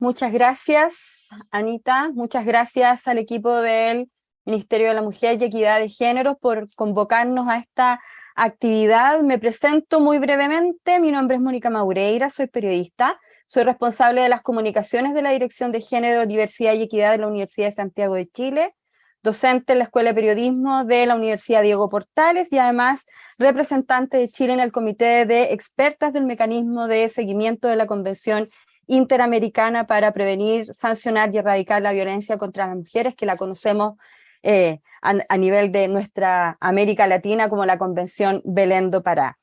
Muchas gracias, Anita. Muchas gracias al equipo del Ministerio de la Mujer y Equidad de Género por convocarnos a esta actividad. Me presento muy brevemente. Mi nombre es Mónica Maureira, soy periodista. Soy responsable de las comunicaciones de la Dirección de Género, Diversidad y Equidad de la Universidad de Santiago de Chile, docente en la Escuela de Periodismo de la Universidad Diego Portales y además representante de Chile en el Comité de Expertas del Mecanismo de Seguimiento de la Convención Interamericana para Prevenir, Sancionar y Erradicar la Violencia contra las Mujeres, que la conocemos a nivel de nuestra América Latina como la Convención Belén do Pará.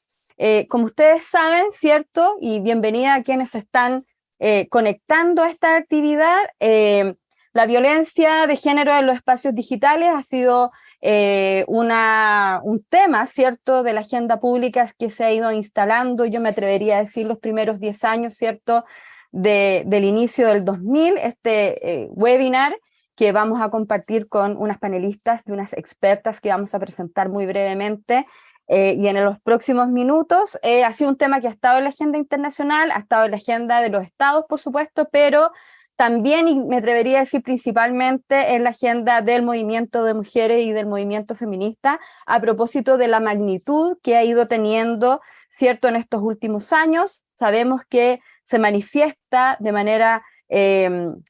Como ustedes saben, ¿cierto? Y bienvenida a quienes se están conectando a esta actividad. La violencia de género en los espacios digitales ha sido un tema, ¿cierto?, de la agenda pública que se ha ido instalando, yo me atrevería a decir los primeros 10 años, ¿cierto?, del inicio del 2000, webinar que vamos a compartir con unas panelistas, de unas expertas que vamos a presentar muy brevemente, y en los próximos minutos. Ha sido un tema que ha estado en la agenda internacional, ha estado en la agenda de los estados, por supuesto, pero también, y me atrevería a decir principalmente, en la agenda del movimiento de mujeres y del movimiento feminista, a propósito de la magnitud que ha ido teniendo, ¿cierto?, en estos últimos años. Sabemos que se manifiesta de manera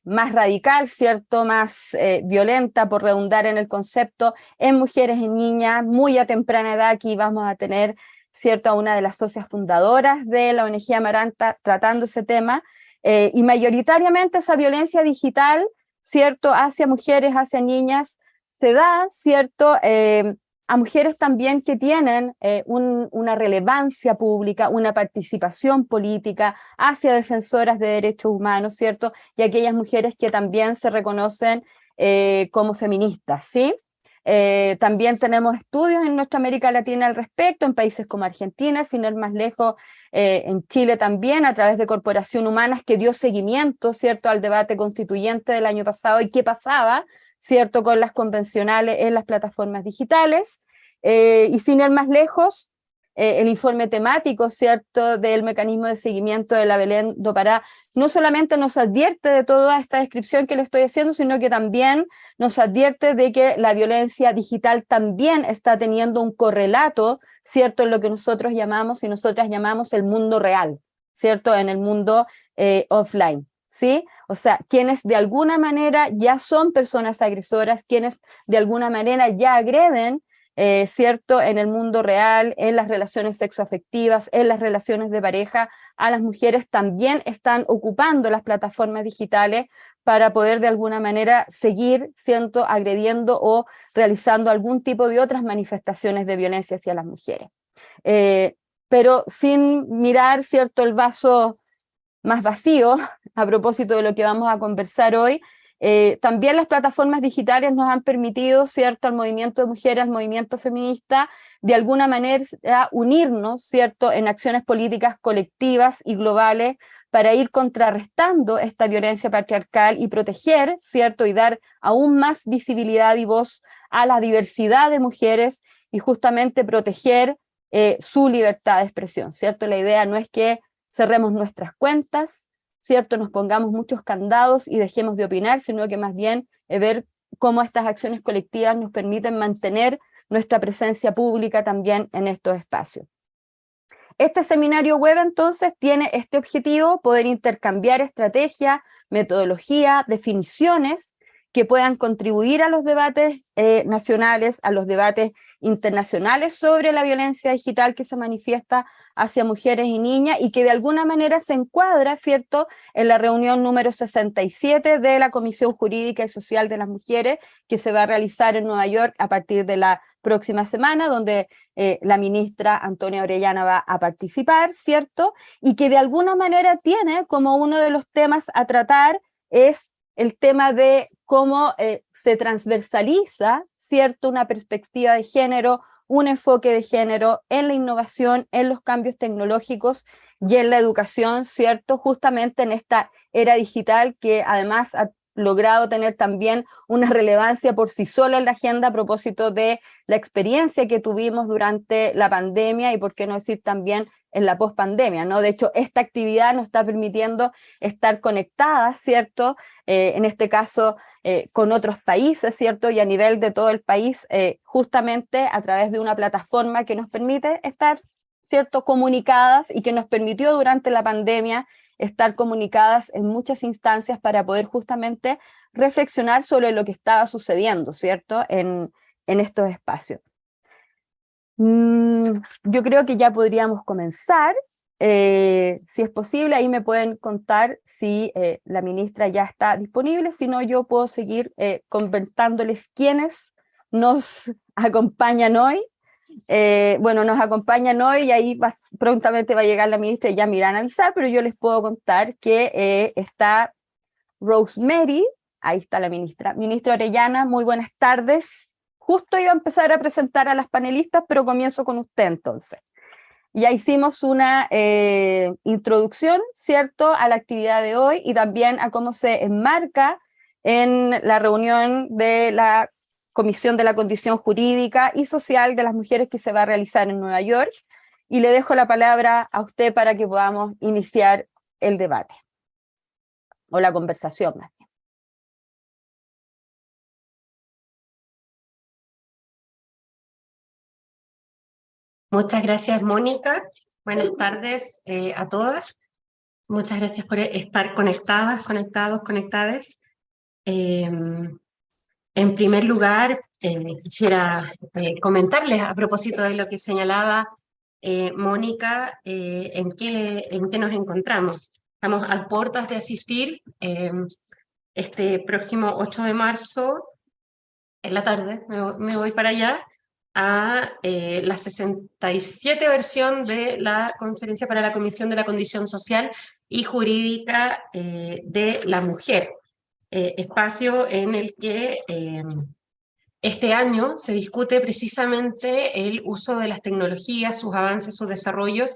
más radical, ¿cierto?, más violenta, por redundar en el concepto, en mujeres y niñas, muy a temprana edad. Aquí vamos a tener, ¿cierto?, a una de las socias fundadoras de la ONG Amaranta tratando ese tema, y mayoritariamente esa violencia digital, ¿cierto?, hacia mujeres, hacia niñas, se da, ¿cierto?, a mujeres también que tienen una relevancia pública, una participación política, hacia defensoras de derechos humanos, ¿cierto?, y aquellas mujeres que también se reconocen como feministas, ¿sí? También tenemos estudios en nuestra América Latina al respecto, en países como Argentina, sin ir más lejos, en Chile también, a través de Corporación Humanas, que dio seguimiento, ¿cierto?, al debate constituyente del año pasado y qué pasaba, ¿cierto?, con las convencionales en las plataformas digitales. Y sin ir más lejos, el informe temático, ¿cierto?, del mecanismo de seguimiento de la Belén do Pará, no solamente nos advierte de toda esta descripción que le estoy haciendo, sino que también nos advierte de que la violencia digital también está teniendo un correlato, ¿cierto?, en lo que nosotros llamamos y nosotras llamamos el mundo real, ¿cierto?, en el mundo offline, ¿sí? O sea, quienes de alguna manera ya son personas agresoras, quienes de alguna manera ya agreden, ¿cierto?, en el mundo real, en las relaciones sexoafectivas, en las relaciones de pareja, a las mujeres también están ocupando las plataformas digitales para poder de alguna manera seguir siendo agrediendo o realizando algún tipo de otras manifestaciones de violencia hacia las mujeres. Pero sin mirar, ¿cierto?, el vaso más vacío, a propósito de lo que vamos a conversar hoy, también las plataformas digitales nos han permitido, ¿cierto?, al movimiento de mujeres, al movimiento feminista, de alguna manera unirnos, ¿cierto?, en acciones políticas colectivas y globales para ir contrarrestando esta violencia patriarcal y proteger, ¿cierto?, y dar aún más visibilidad y voz a la diversidad de mujeres y justamente proteger su libertad de expresión, ¿cierto? La idea no es que cerremos nuestras cuentas, ¿cierto?, nos pongamos muchos candados y dejemos de opinar, sino que más bien ver cómo estas acciones colectivas nos permiten mantener nuestra presencia pública también en estos espacios. Este seminario web entonces tiene este objetivo: poder intercambiar estrategia, metodología, definiciones que puedan contribuir a los debates nacionales, a los debates internacionales sobre la violencia digital que se manifiesta hacia mujeres y niñas y que de alguna manera se encuadra, ¿cierto?, en la reunión número 67 de la Comisión Jurídica y Social de las Mujeres, que se va a realizar en Nueva York a partir de la próxima semana, donde la ministra Antonia Orellana va a participar, ¿cierto? Y que de alguna manera tiene como uno de los temas a tratar es el tema de cómo se transversaliza, ¿cierto?, una perspectiva de género, un enfoque de género en la innovación, en los cambios tecnológicos y en la educación, ¿cierto?, justamente en esta era digital que además logrado tener también una relevancia por sí sola en la agenda a propósito de la experiencia que tuvimos durante la pandemia y por qué no decir también en la pospandemia, ¿no? De hecho, esta actividad nos está permitiendo estar conectadas, ¿cierto? En este caso, con otros países, ¿cierto? Y a nivel de todo el país, justamente a través de una plataforma que nos permite estar, ¿cierto?, comunicadas y que nos permitió durante la pandemia estar comunicadas en muchas instancias para poder justamente reflexionar sobre lo que estaba sucediendo, ¿cierto?, en estos espacios. Yo creo que ya podríamos comenzar. Si es posible, ahí me pueden contar si la ministra ya está disponible, si no yo puedo seguir comentándoles quiénes nos acompañan hoy. Bueno, nos acompañan hoy y ahí prontamente va a llegar la ministra y ya me irán a avisar, pero yo les puedo contar que está Rosemary, ahí está la ministra. Ministra Orellana, muy buenas tardes. Justo iba a empezar a presentar a las panelistas, pero comienzo con usted entonces. Ya hicimos una introducción, ¿cierto?, a la actividad de hoy y también a cómo se enmarca en la reunión de la Comisión de la Condición Jurídica y Social de las Mujeres que se va a realizar en Nueva York. Y le dejo la palabra a usted para que podamos iniciar el debate, o la conversación más bien. Muchas gracias, Mónica. Buenas tardes a todas. Muchas gracias por estar conectadas, conectados, conectades. En primer lugar, quisiera comentarles a propósito de lo que señalaba Mónica, en qué nos encontramos. Estamos a puertas de asistir este próximo 8 de marzo, en la tarde, me voy para allá, a la 67 versión de la Conferencia para la Comisión de la Condición Social y Jurídica de la Mujer, espacio en el que este año se discute precisamente el uso de las tecnologías, sus avances, sus desarrollos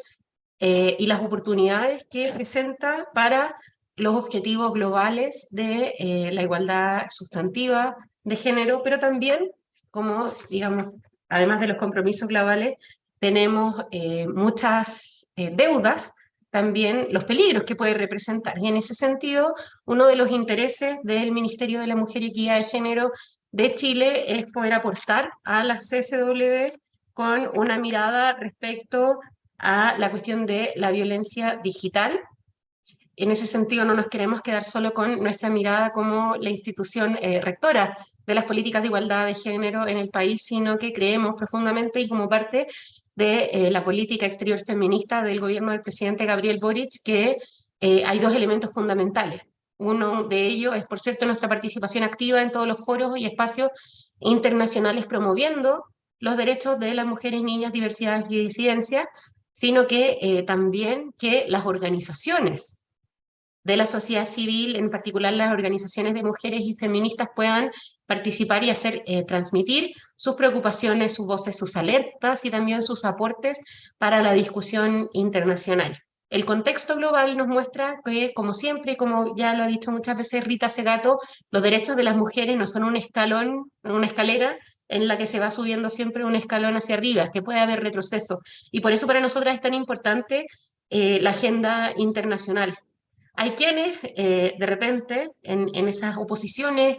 y las oportunidades que presenta para los objetivos globales de la igualdad sustantiva de género, pero también, como digamos, además de los compromisos globales, tenemos muchas deudas, también los peligros que puede representar. Y en ese sentido, uno de los intereses del Ministerio de la Mujer y Equidad de Género de Chile es poder aportar a la CSW con una mirada respecto a la cuestión de la violencia digital. En ese sentido no nos queremos quedar solo con nuestra mirada como la institución rectora de las políticas de igualdad de género en el país, sino que creemos profundamente y como parte de la política exterior feminista del gobierno del presidente Gabriel Boric, que hay dos elementos fundamentales. Uno de ellos es, por cierto, nuestra participación activa en todos los foros y espacios internacionales promoviendo los derechos de las mujeres, niñas, diversidades y disidencias, sino que también que las organizaciones de la sociedad civil, en particular las organizaciones de mujeres y feministas, puedan participar y hacer transmitir sus preocupaciones, sus voces, sus alertas y también sus aportes para la discusión internacional. El contexto global nos muestra que, como siempre, como ya lo ha dicho muchas veces Rita Segato, los derechos de las mujeres no son un escalón, una escalera en la que se va subiendo siempre un escalón hacia arriba, que puede haber retroceso. Y por eso para nosotras es tan importante la agenda internacional. Hay quienes, de repente, en esas oposiciones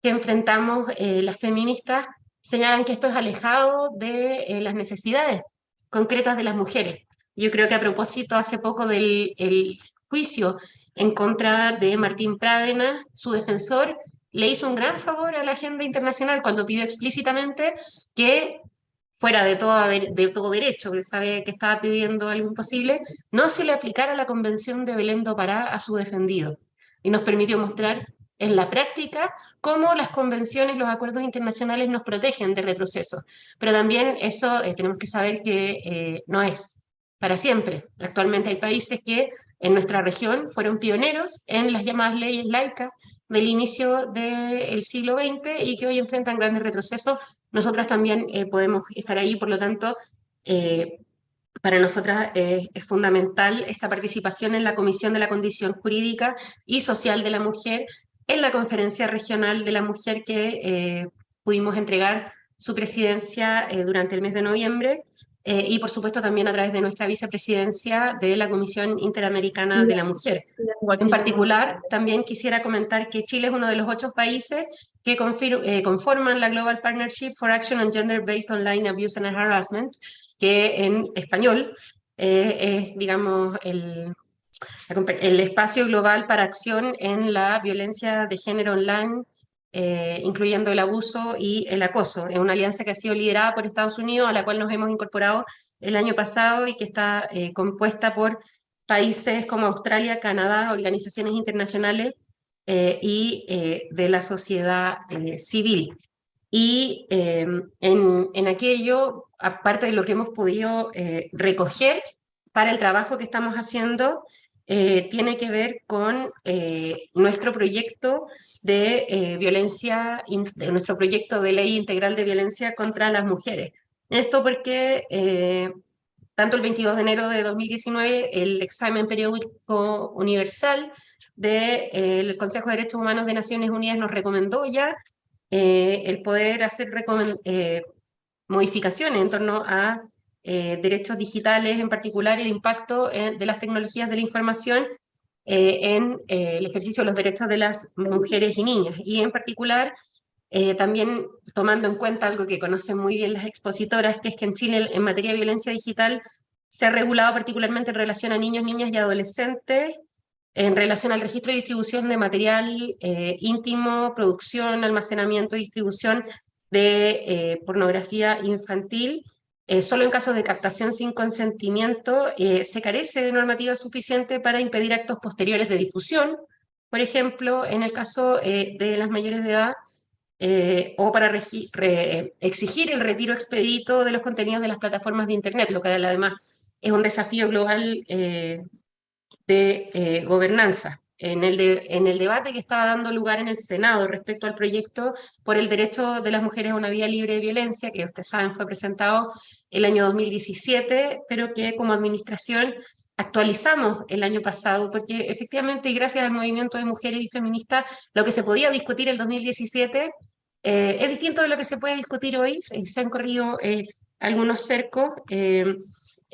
que enfrentamos las feministas, señalan que esto es alejado de las necesidades concretas de las mujeres. Yo creo que a propósito, hace poco del el juicio en contra de Martín Pradena, su defensor, le hizo un gran favor a la agenda internacional cuando pidió explícitamente que fuera de todo derecho, que sabe que estaba pidiendo algo imposible, no se le aplicara la Convención de Belém do Pará a su defendido. Y nos permitió mostrar en la práctica cómo las convenciones, los acuerdos internacionales nos protegen de retroceso. Pero también eso tenemos que saber que no es para siempre. Actualmente hay países que en nuestra región fueron pioneros en las llamadas leyes laicas del inicio del siglo XX y que hoy enfrentan grandes retrocesos. Nosotras también podemos estar ahí, por lo tanto, para nosotras es fundamental esta participación en la Comisión de la Condición Jurídica y Social de la Mujer, en la Conferencia Regional de la Mujer que pudimos entregar su presidencia durante el mes de noviembre, y por supuesto también a través de nuestra vicepresidencia de la Comisión Interamericana de la Mujer. En particular, también quisiera comentar que Chile es uno de los 8 países que conforman la Global Partnership for Action on Gender-Based Online Abuse and Harassment, que en español es, digamos, el espacio global para acción en la violencia de género online, incluyendo el abuso y el acoso. Es una alianza que ha sido liderada por Estados Unidos, a la cual nos hemos incorporado el año pasado y que está compuesta por países como Australia, Canadá, organizaciones internacionales y de la sociedad civil. Y en aquello, aparte de lo que hemos podido recoger para el trabajo que estamos haciendo, tiene que ver con nuestro proyecto de nuestro proyecto de ley integral de violencia contra las mujeres. Esto porque tanto el 22 de enero de 2019 el examen periódico universal del Consejo de Derechos Humanos de Naciones Unidas nos recomendó ya el poder hacer modificaciones en torno a derechos digitales, en particular el impacto de las tecnologías de la información en el ejercicio de los derechos de las mujeres y niñas. Y en particular, también tomando en cuenta algo que conocen muy bien las expositoras, que es que en Chile en materia de violencia digital se ha regulado particularmente en relación a niños, niñas y adolescentes, en relación al registro y distribución de material íntimo, producción, almacenamiento y distribución de pornografía infantil. Solo en casos de captación sin consentimiento se carece de normativa suficiente para impedir actos posteriores de difusión, por ejemplo, en el caso de las mayores de edad, o para exigir el retiro expedito de los contenidos de las plataformas de Internet, lo que además es un desafío global de gobernanza. En el debate que estaba dando lugar en el Senado respecto al proyecto por el derecho de las mujeres a una vida libre de violencia, que ustedes saben fue presentado el año 2017, pero que como administración actualizamos el año pasado, porque efectivamente, y gracias al movimiento de mujeres y feministas, lo que se podía discutir el 2017 es distinto de lo que se puede discutir hoy. Se han corrido algunos cercos.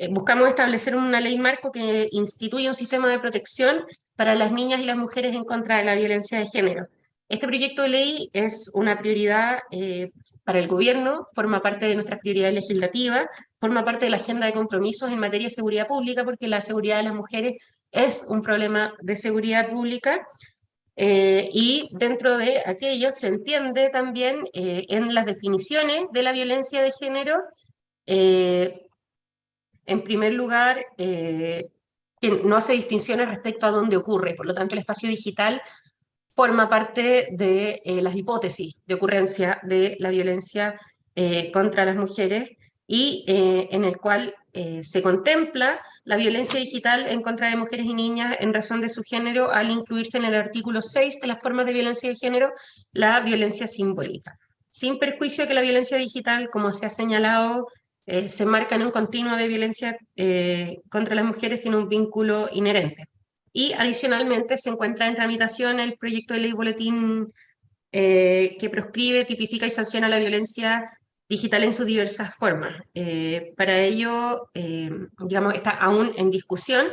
Buscamos establecer una ley marco que instituya un sistema de protección para las niñas y las mujeres en contra de la violencia de género. Este proyecto de ley es una prioridad para el gobierno, forma parte de nuestras prioridades legislativas, forma parte de la agenda de compromisos en materia de seguridad pública, porque la seguridad de las mujeres es un problema de seguridad pública. Y dentro de aquello se entiende también en las definiciones de la violencia de género, en primer lugar, que no hace distinciones respecto a dónde ocurre, por lo tanto el espacio digital forma parte de las hipótesis de ocurrencia de la violencia contra las mujeres y en el cual se contempla la violencia digital en contra de mujeres y niñas en razón de su género al incluirse en el artículo 6 de las formas de violencia de género la violencia simbólica. Sin perjuicio que la violencia digital, como se ha señalado, se marca en un continuo de violencia contra las mujeres, tiene un vínculo inherente. Y adicionalmente se encuentra en tramitación el proyecto de ley boletín que proscribe, tipifica y sanciona la violencia digital en sus diversas formas. Para ello, digamos, está aún en discusión,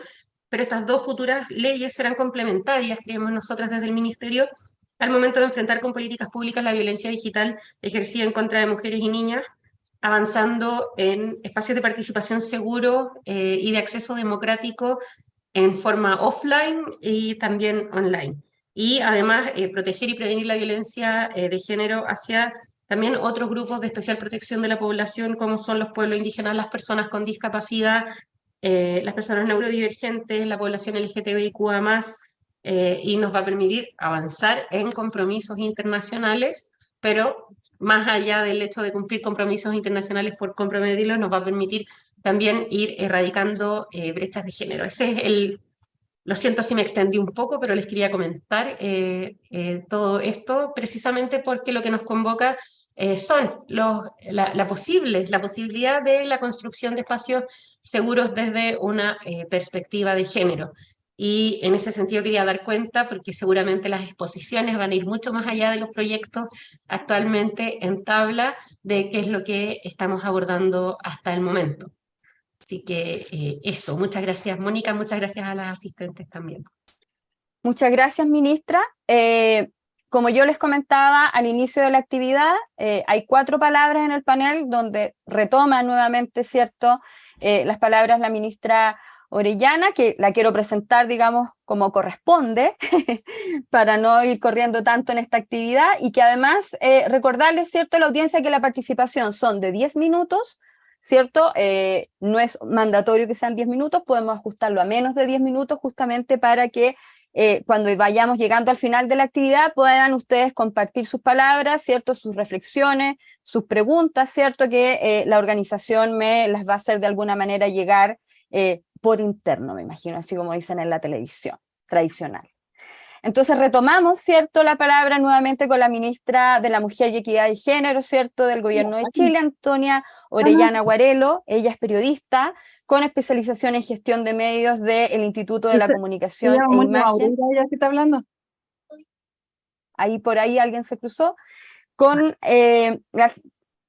pero estas dos futuras leyes serán complementarias, creemos nosotras desde el Ministerio, al momento de enfrentar con políticas públicas la violencia digital ejercida en contra de mujeres y niñas, avanzando en espacios de participación seguros y de acceso democrático en forma offline y también online. Y además proteger y prevenir la violencia de género hacia también otros grupos de especial protección de la población, como son los pueblos indígenas, las personas con discapacidad, las personas neurodivergentes, la población LGTBIQA+, y nos va a permitir avanzar en compromisos internacionales, pero más allá del hecho de cumplir compromisos internacionales por comprometerlos, nos va a permitir también ir erradicando brechas de género. Ese es el... Lo siento si me extendí un poco, pero les quería comentar todo esto precisamente porque lo que nos convoca son la posibilidad de la construcción de espacios seguros desde una perspectiva de género. y en ese sentido quería dar cuenta, porque seguramente las exposiciones van a ir mucho más allá de los proyectos actualmente en tabla, de qué es lo que estamos abordando hasta el momento. Así que eso, muchas gracias Mónica, muchas gracias a las asistentes también. Muchas gracias, ministra. Como yo les comentaba al inicio de la actividad, hay 4 palabras en el panel donde retoma nuevamente, ¿cierto?, las palabras la ministra Orellana, que la quiero presentar, digamos, como corresponde, para no ir corriendo tanto en esta actividad, y que además recordarles, ¿cierto?, a la audiencia que la participación son de 10 minutos, ¿cierto? No es mandatorio que sean 10 minutos, podemos ajustarlo a menos de 10 minutos justamente para que cuando vayamos llegando al final de la actividad puedan ustedes compartir sus palabras, ¿cierto?, sus reflexiones, sus preguntas, ¿cierto?, que la organización me las va a hacer de alguna manera llegar por interno, me imagino, así como dicen en la televisión tradicional. Entonces retomamos, ¿cierto?, la palabra nuevamente con la ministra de la Mujer y Equidad de Género, ¿cierto?, del Gobierno de Chile, Antonia Orellana Guarelo. Ella es periodista con especialización en gestión de medios del Instituto de la Comunicación e Imagen. ¿Ya que está hablando? Ahí por ahí alguien se cruzó. Con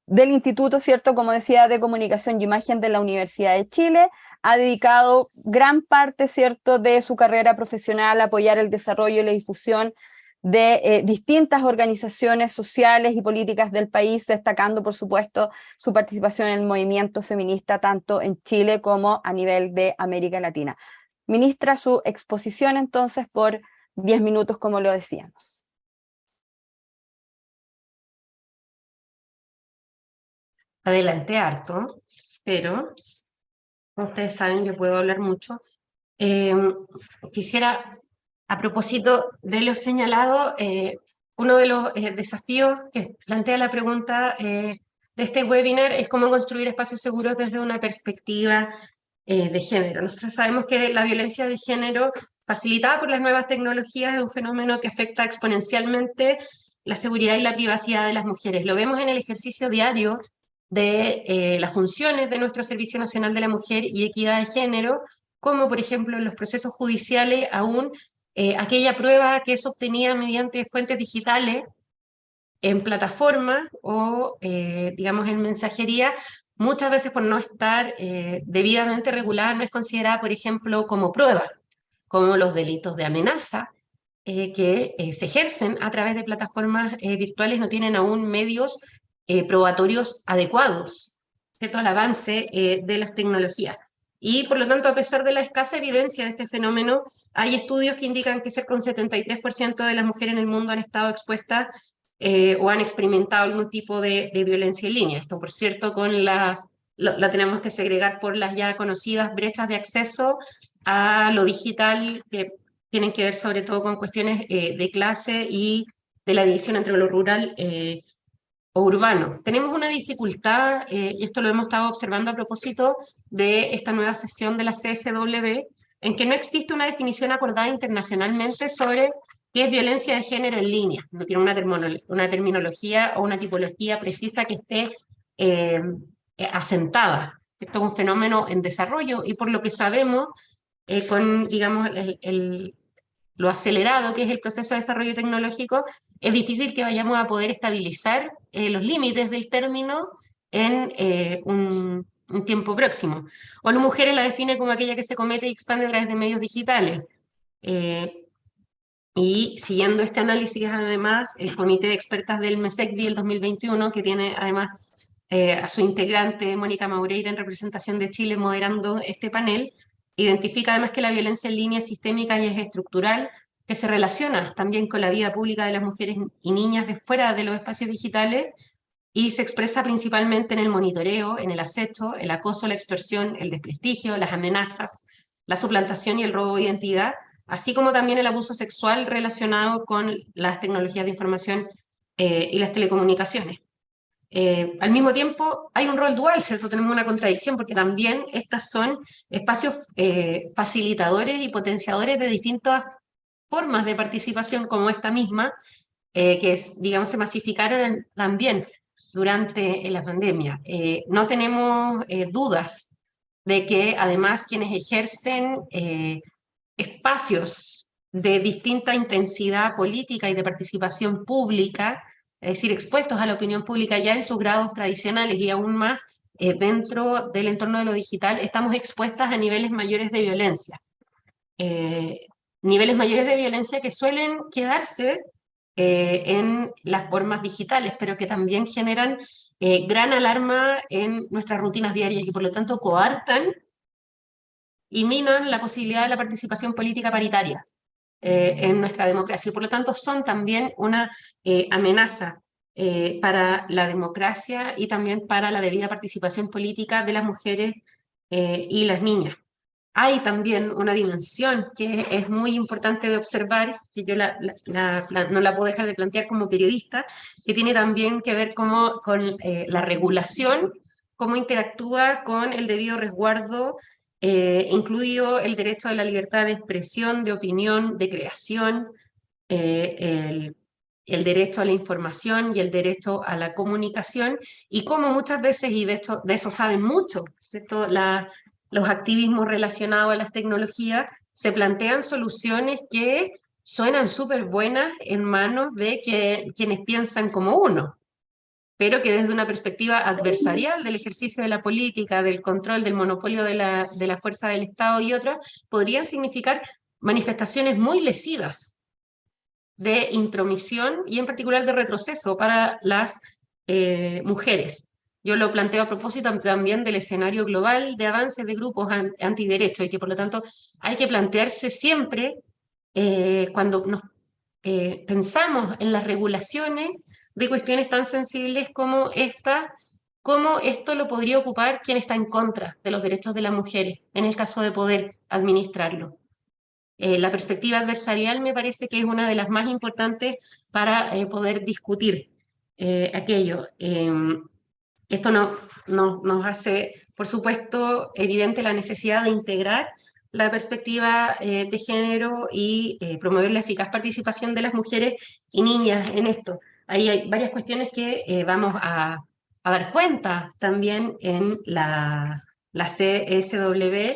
del Instituto, ¿cierto?, como decía, de Comunicación y Imagen de la Universidad de Chile. Ha dedicado gran parte, ¿cierto?, de su carrera profesional a apoyar el desarrollo y la difusión de distintas organizaciones sociales y políticas del país, destacando, por supuesto, su participación en el movimiento feminista tanto en Chile como a nivel de América Latina. Ministra, su exposición entonces por 10 minutos, como lo decíamos. Adelanté harto, pero como ustedes saben, yo puedo hablar mucho. Quisiera, a propósito de lo señalado, uno de los desafíos que plantea la pregunta de este webinar es cómo construir espacios seguros desde una perspectiva de género. Nosotros sabemos que la violencia de género, facilitada por las nuevas tecnologías, es un fenómeno que afecta exponencialmente la seguridad y la privacidad de las mujeres. Lo vemos en el ejercicio diario de las funciones de nuestro Servicio Nacional de la Mujer y Equidad de Género, como por ejemplo en los procesos judiciales, aún aquella prueba que es obtenida mediante fuentes digitales en plataformas o, digamos, en mensajería, muchas veces por no estar debidamente regulada, no es considerada, por ejemplo, como prueba, como los delitos de amenaza, que se ejercen a través de plataformas virtuales, no tienen aún medios probatorios adecuados, ¿cierto?, al avance de las tecnologías. Y por lo tanto, a pesar de la escasa evidencia de este fenómeno, hay estudios que indican que cerca de un 73% de las mujeres en el mundo han estado expuestas o han experimentado algún tipo de violencia en línea. Esto, por cierto, con la tenemos que segregar por las ya conocidas brechas de acceso a lo digital, que tienen que ver sobre todo con cuestiones de clase y de la división entre lo rural o urbano. Tenemos una dificultad, y esto lo hemos estado observando a propósito de esta nueva sesión de la CSW, en que no existe una definición acordada internacionalmente sobre qué es violencia de género en línea. No tiene una terminología o una tipología precisa que esté asentada. Esto es un fenómeno en desarrollo y por lo que sabemos, con, digamos, lo acelerado que es el proceso de desarrollo tecnológico, es difícil que vayamos a poder estabilizar los límites del término en un tiempo próximo. ONU Mujeres la define como aquella que se comete y expande a través de medios digitales. Y siguiendo este análisis, además, el Comité de Expertas del MESECVI el 2021, que tiene además a su integrante, Mónica Maureira, en representación de Chile, moderando este panel, identifica además que la violencia en línea es sistémica y es estructural, que se relaciona también con la vida pública de las mujeres y niñas de fuera de los espacios digitales y se expresa principalmente en el monitoreo, en el acecho, el acoso, la extorsión, el desprestigio, las amenazas, la suplantación y el robo de identidad, así como también el abuso sexual relacionado con las tecnologías de información y las telecomunicaciones. Al mismo tiempo, hay un rol dual, ¿cierto? Tenemos una contradicción porque también estas son espacios facilitadores y potenciadores de distintas formas de participación como esta misma, que digamos, se masificaron también durante la pandemia. No tenemos dudas de que además quienes ejercen espacios de distinta intensidad política y de participación pública, es decir, expuestos a la opinión pública ya en sus grados tradicionales y aún más dentro del entorno de lo digital, estamos expuestas a niveles mayores de violencia. Niveles mayores de violencia que suelen quedarse en las formas digitales, pero que también generan gran alarma en nuestras rutinas diarias y por lo tanto coartan y minan la posibilidad de la participación política paritaria en nuestra democracia. Y por lo tanto son también una amenaza para la democracia y también para la debida participación política de las mujeres y las niñas. Hay también una dimensión que es muy importante de observar, que yo no la puedo dejar de plantear como periodista, que tiene también que ver con la regulación, cómo interactúa con el debido resguardo, incluido el derecho a la libertad de expresión, de opinión, de creación, el derecho a la información y el derecho a la comunicación, y cómo muchas veces, y de hecho de eso saben mucho, ¿cierto? Los activismos relacionados a las tecnologías, se plantean soluciones que suenan súper buenas en manos de quienes piensan como uno, pero que desde una perspectiva adversarial del ejercicio de la política, del control, del monopolio de la fuerza del Estado y otras, podrían significar manifestaciones muy lesivas de intromisión y en particular de retroceso para las mujeres. Yo lo planteo a propósito también del escenario global de avances de grupos antiderechos y que por lo tanto hay que plantearse siempre cuando nos pensamos en las regulaciones de cuestiones tan sensibles como esta, cómo esto lo podría ocupar quien está en contra de los derechos de las mujeres, en el caso de poder administrarlo. La perspectiva adversarial me parece que es una de las más importantes para poder discutir aquello. Esto nos hace, por supuesto, evidente la necesidad de integrar la perspectiva de género y promover la eficaz participación de las mujeres y niñas en esto. Ahí hay varias cuestiones que vamos a dar cuenta también en la CSW,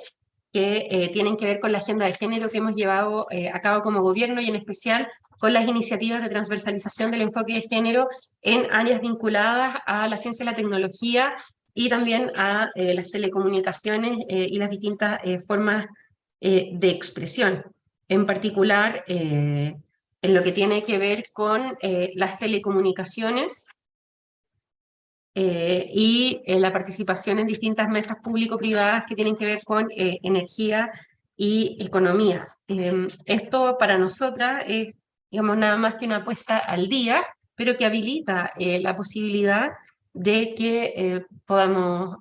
que tienen que ver con la agenda de género que hemos llevado a cabo como gobierno y en especial con las iniciativas de transversalización del enfoque de género en áreas vinculadas a la ciencia y la tecnología y también a las telecomunicaciones y las distintas formas de expresión. En particular, en lo que tiene que ver con las telecomunicaciones y la participación en distintas mesas público-privadas que tienen que ver con energía y economía. Esto para nosotras es, digamos, nada más que una apuesta al día, pero que habilita la posibilidad de que podamos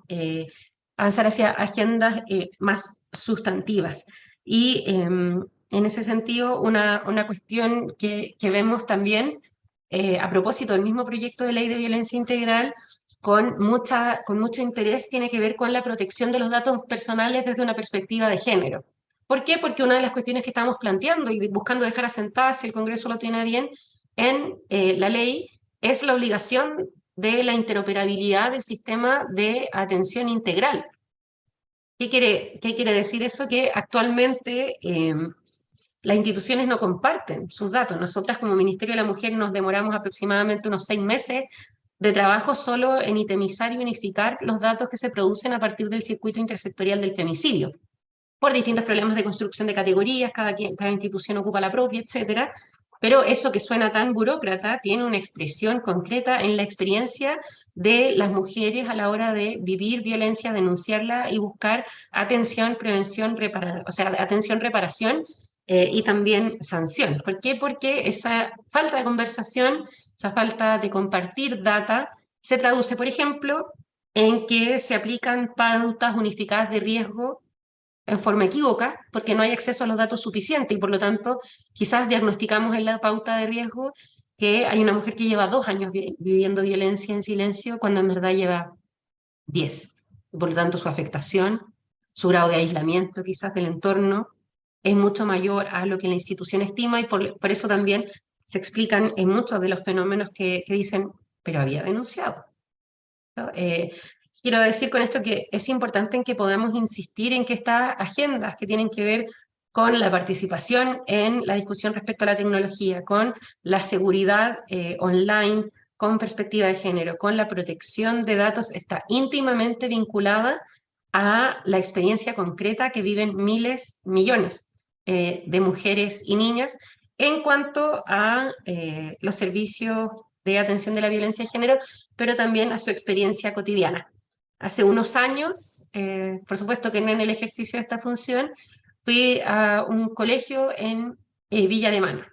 avanzar hacia agendas más sustantivas. Y en ese sentido, una cuestión que vemos también a propósito del mismo proyecto de ley de violencia integral, con mucho interés, tiene que ver con la protección de los datos personales desde una perspectiva de género. ¿Por qué? Porque una de las cuestiones que estamos planteando y buscando dejar asentadas, si el Congreso lo tiene bien, en la ley, es la obligación de la interoperabilidad del sistema de atención integral. ¿Qué quiere decir eso? Que actualmente las instituciones no comparten sus datos. Nosotras como Ministerio de la Mujer nos demoramos aproximadamente unos 6 meses de trabajo solo en itemizar y unificar los datos que se producen a partir del circuito intersectorial del femicidio, por distintos problemas de construcción de categorías, cada institución ocupa la propia, etcétera. Pero eso que suena tan burócrata tiene una expresión concreta en la experiencia de las mujeres a la hora de vivir violencia, denunciarla y buscar atención, prevención, atención, reparación y también sanción. ¿Por qué? Porque esa falta de conversación, esa falta de compartir data, se traduce, por ejemplo, en que se aplican pautas unificadas de riesgo en forma equívoca, porque no hay acceso a los datos suficientes y por lo tanto quizás diagnosticamos en la pauta de riesgo que hay una mujer que lleva 2 años viviendo violencia en silencio cuando en verdad lleva 10. Y por lo tanto su afectación, su grado de aislamiento quizás del entorno es mucho mayor a lo que la institución estima y por eso también se explican en muchos de los fenómenos que dicen, pero había denunciado, ¿no? Quiero decir con esto que es importante en que podamos insistir en que estas agendas que tienen que ver con la participación en la discusión respecto a la tecnología, con la seguridad online, con perspectiva de género, con la protección de datos, está íntimamente vinculada a la experiencia concreta que viven miles, millones de mujeres y niñas en cuanto a los servicios de atención de la violencia de género, pero también a su experiencia cotidiana. Hace unos años, por supuesto que no en el ejercicio de esta función, fui a un colegio en Villa Alemana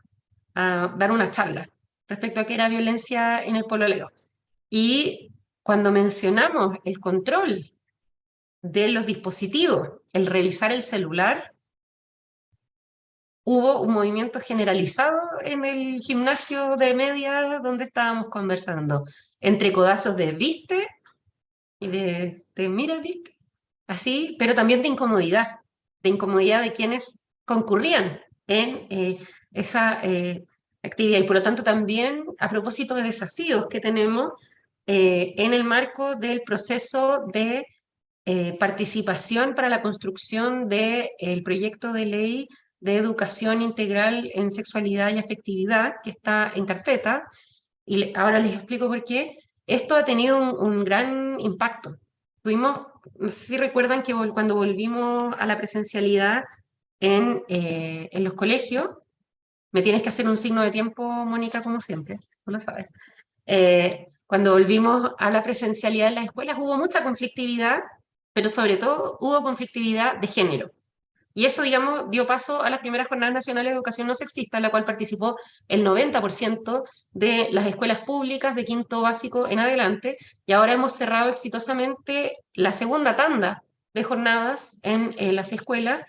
a dar una charla respecto a qué era violencia en el pololeo. Y cuando mencionamos el control de los dispositivos, el revisar el celular, hubo un movimiento generalizado en el gimnasio de media donde estábamos conversando, entre codazos de ¿viste? Y de mira, ¿viste? Así, pero también de incomodidad de quienes concurrían en esa actividad. Y por lo tanto también a propósito de desafíos que tenemos en el marco del proceso de participación para la construcción del proyecto de ley de educación integral en sexualidad y afectividad, que está en carpeta, y ahora les explico por qué. Esto ha tenido un gran impacto. No sé si recuerdan que cuando volvimos a la presencialidad en los colegios, me tienes que hacer un signo de tiempo, Mónica, como siempre, tú lo sabes. Cuando volvimos a la presencialidad en las escuelas hubo mucha conflictividad, pero sobre todo hubo conflictividad de género. Y eso, digamos, dio paso a las primeras Jornadas Nacionales de Educación No Sexista, en la cual participó el 90% de las escuelas públicas de quinto básico en adelante, y ahora hemos cerrado exitosamente la segunda tanda de jornadas en las escuelas,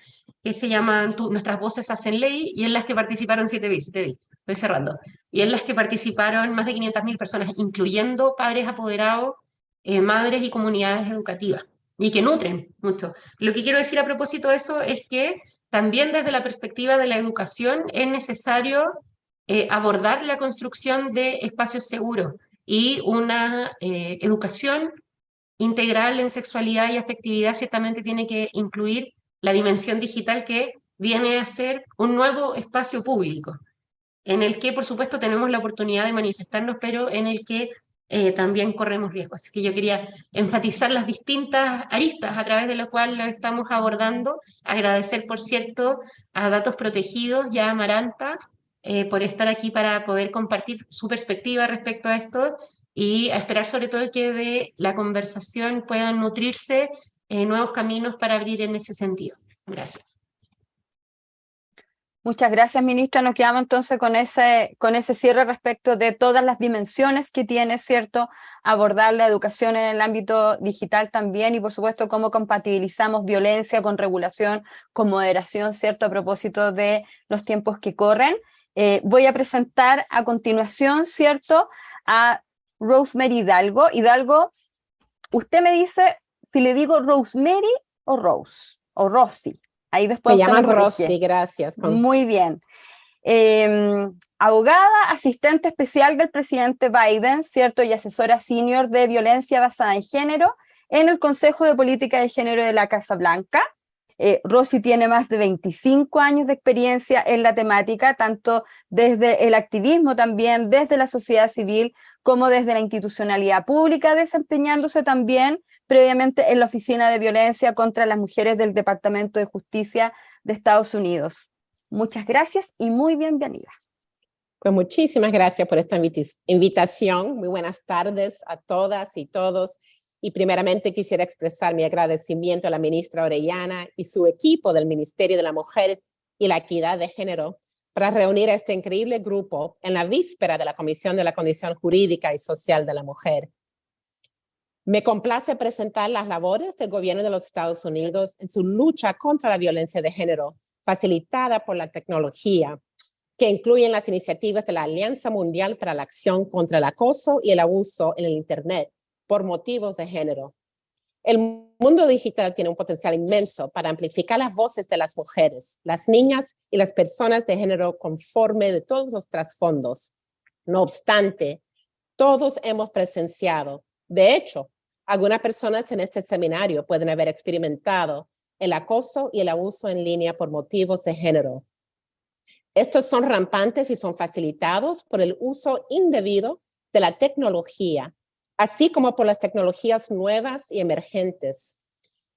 que se llaman Nuestras Voces Hacen Ley, y en las que participaron 7 estoy cerrando, y en las que participaron más de 500.000 personas, incluyendo padres apoderados, madres y comunidades educativas, y que nutren mucho. Lo que quiero decir a propósito de eso es que también desde la perspectiva de la educación es necesario abordar la construcción de espacios seguros y una educación integral en sexualidad y afectividad ciertamente tiene que incluir la dimensión digital, que viene a ser un nuevo espacio público, en el que por supuesto tenemos la oportunidad de manifestarnos, pero en el que también corremos riesgos. Así que yo quería enfatizar las distintas aristas a través de lo cual lo estamos abordando. Agradecer, por cierto, a Datos Protegidos y a Amaranta por estar aquí para poder compartir su perspectiva respecto a esto, y a esperar sobre todo que de la conversación puedan nutrirse nuevos caminos para abrir en ese sentido. Gracias. Muchas gracias, ministra. Nos quedamos entonces con ese cierre respecto de todas las dimensiones que tiene, ¿cierto?, abordar la educación en el ámbito digital también, y por supuesto cómo compatibilizamos violencia con regulación, con moderación, ¿cierto?, a propósito de los tiempos que corren. Voy a presentar a continuación, ¿cierto?, a Rosemary Hidalgo. Hidalgo, usted me dice si le digo Rosemary o Rose, o Rosy. Ahí después me llaman corrige. Rosy, gracias. Muy bien. Abogada, asistente especial del presidente Biden, ¿cierto?, y asesora senior de violencia basada en género en el Consejo de Política de Género de la Casa Blanca. Rosy tiene más de 25 años de experiencia en la temática, tanto desde el activismo también, desde la sociedad civil, como desde la institucionalidad pública, desempeñándose también previamente en la Oficina de Violencia contra las Mujeres del Departamento de Justicia de Estados Unidos. Muchas gracias y muy bienvenida. Pues muchísimas gracias por esta invitación. Muy buenas tardes a todas y todos. Y primeramente quisiera expresar mi agradecimiento a la ministra Orellana y su equipo del Ministerio de la Mujer y la Equidad de Género para reunir a este increíble grupo en la víspera de la Comisión de la Condición Jurídica y Social de la Mujer. Me complace presentar las labores del gobierno de los Estados Unidos en su lucha contra la violencia de género, facilitada por la tecnología, que incluyen las iniciativas de la Alianza Mundial para la Acción contra el Acoso y el Abuso en el Internet por motivos de género. El mundo digital tiene un potencial inmenso para amplificar las voces de las mujeres, las niñas y las personas de género conforme de todos los trasfondos. No obstante, todos hemos presenciado, de hecho, algunas personas en este seminario pueden haber experimentado el acoso y el abuso en línea por motivos de género. Estos son rampantes y son facilitados por el uso indebido de la tecnología, así como por las tecnologías nuevas y emergentes.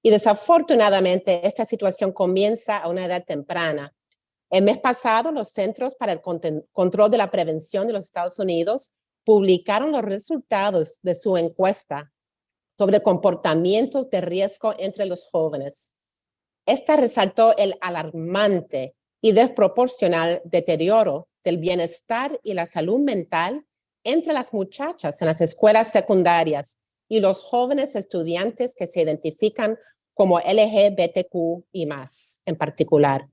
Y desafortunadamente, esta situación comienza a una edad temprana. El mes pasado, los Centros para el Control de la Prevención de los Estados Unidos publicaron los resultados de su encuesta sobre comportamientos de riesgo entre los jóvenes. Esta resaltó el alarmante y desproporcional deterioro del bienestar y la salud mental entre las muchachas en las escuelas secundarias y los jóvenes estudiantes que se identifican como LGBTQ y más en particular.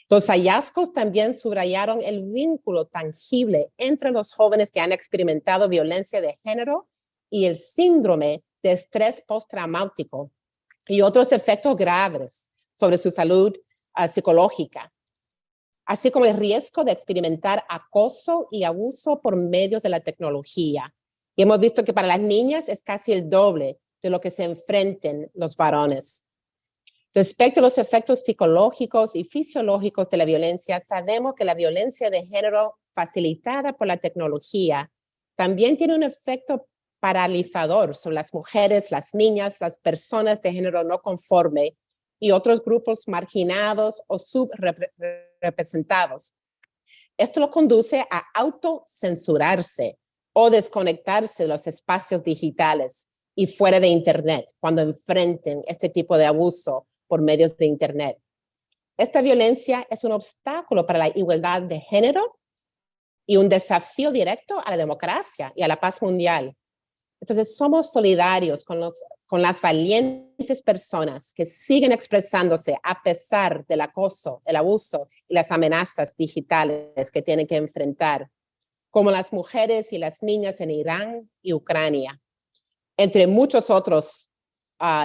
Los hallazgos también subrayaron el vínculo tangible entre los jóvenes que han experimentado violencia de género y el síndrome de estrés postraumático y otros efectos graves sobre su salud psicológica, así como el riesgo de experimentar acoso y abuso por medio de la tecnología. Y hemos visto que para las niñas es casi el doble de lo que se enfrentan los varones. Respecto a los efectos psicológicos y fisiológicos de la violencia, sabemos que la violencia de género facilitada por la tecnología también tiene un efecto paralizador sobre las mujeres, las niñas, las personas de género no conforme y otros grupos marginados o subrepresentados. Esto lo conduce a autocensurarse o desconectarse de los espacios digitales y fuera de Internet cuando enfrenten este tipo de abuso por medios de Internet. Esta violencia es un obstáculo para la igualdad de género y un desafío directo a la democracia y a la paz mundial. Entonces, somos solidarios con las valientes personas que siguen expresándose a pesar del acoso, el abuso y las amenazas digitales que tienen que enfrentar, como las mujeres y las niñas en Irán y Ucrania, entre muchos otros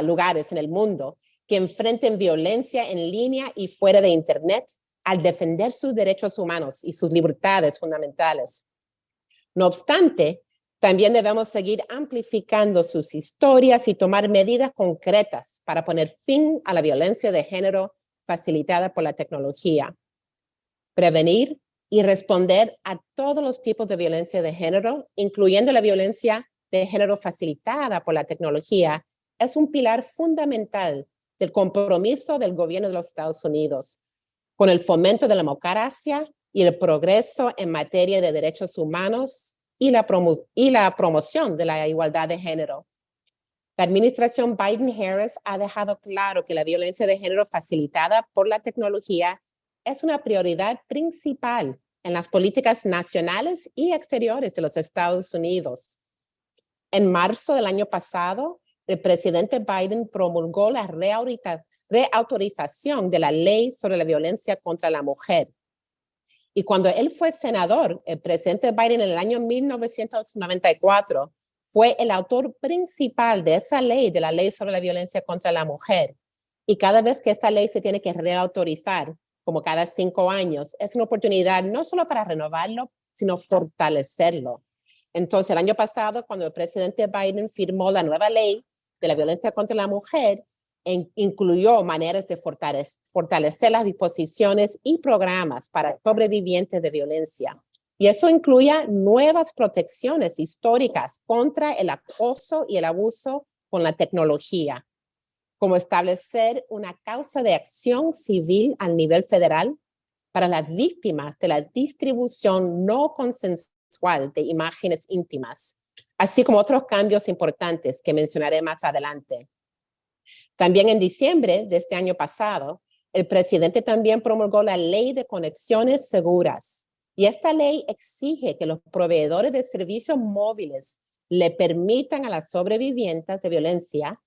lugares en el mundo que enfrenten violencia en línea y fuera de Internet al defender sus derechos humanos y sus libertades fundamentales. No obstante, también debemos seguir amplificando sus historias y tomar medidas concretas para poner fin a la violencia de género facilitada por la tecnología. Prevenir y responder a todos los tipos de violencia de género, incluyendo la violencia de género facilitada por la tecnología, es un pilar fundamental del compromiso del gobierno de los Estados Unidos con el fomento de la democracia y el progreso en materia de derechos humanos y la promoción de la igualdad de género. La administración Biden-Harris ha dejado claro que la violencia de género facilitada por la tecnología es una prioridad principal en las políticas nacionales y exteriores de los Estados Unidos. En marzo del año pasado, el presidente Biden promulgó la reautorización de la ley sobre la violencia contra la mujer. Y cuando él fue senador, el presidente Biden en el año 1994 fue el autor principal de esa ley, de la ley sobre la violencia contra la mujer. Y cada vez que esta ley se tiene que reautorizar, como cada 5 años, es una oportunidad no solo para renovarlo, sino fortalecerlo. Entonces, el año pasado, cuando el presidente Biden firmó la nueva ley de la violencia contra la mujer, incluyó maneras de fortalecer las disposiciones y programas para sobrevivientes de violencia. Y eso incluye nuevas protecciones históricas contra el acoso y el abuso con la tecnología, como establecer una causa de acción civil al nivel federal para las víctimas de la distribución no consensual de imágenes íntimas, así como otros cambios importantes que mencionaré más adelante. También en diciembre de este año pasado, el presidente también promulgó la Ley de Conexiones Seguras. Y esta ley exige que los proveedores de servicios móviles le permitan a las sobrevivientes de violencia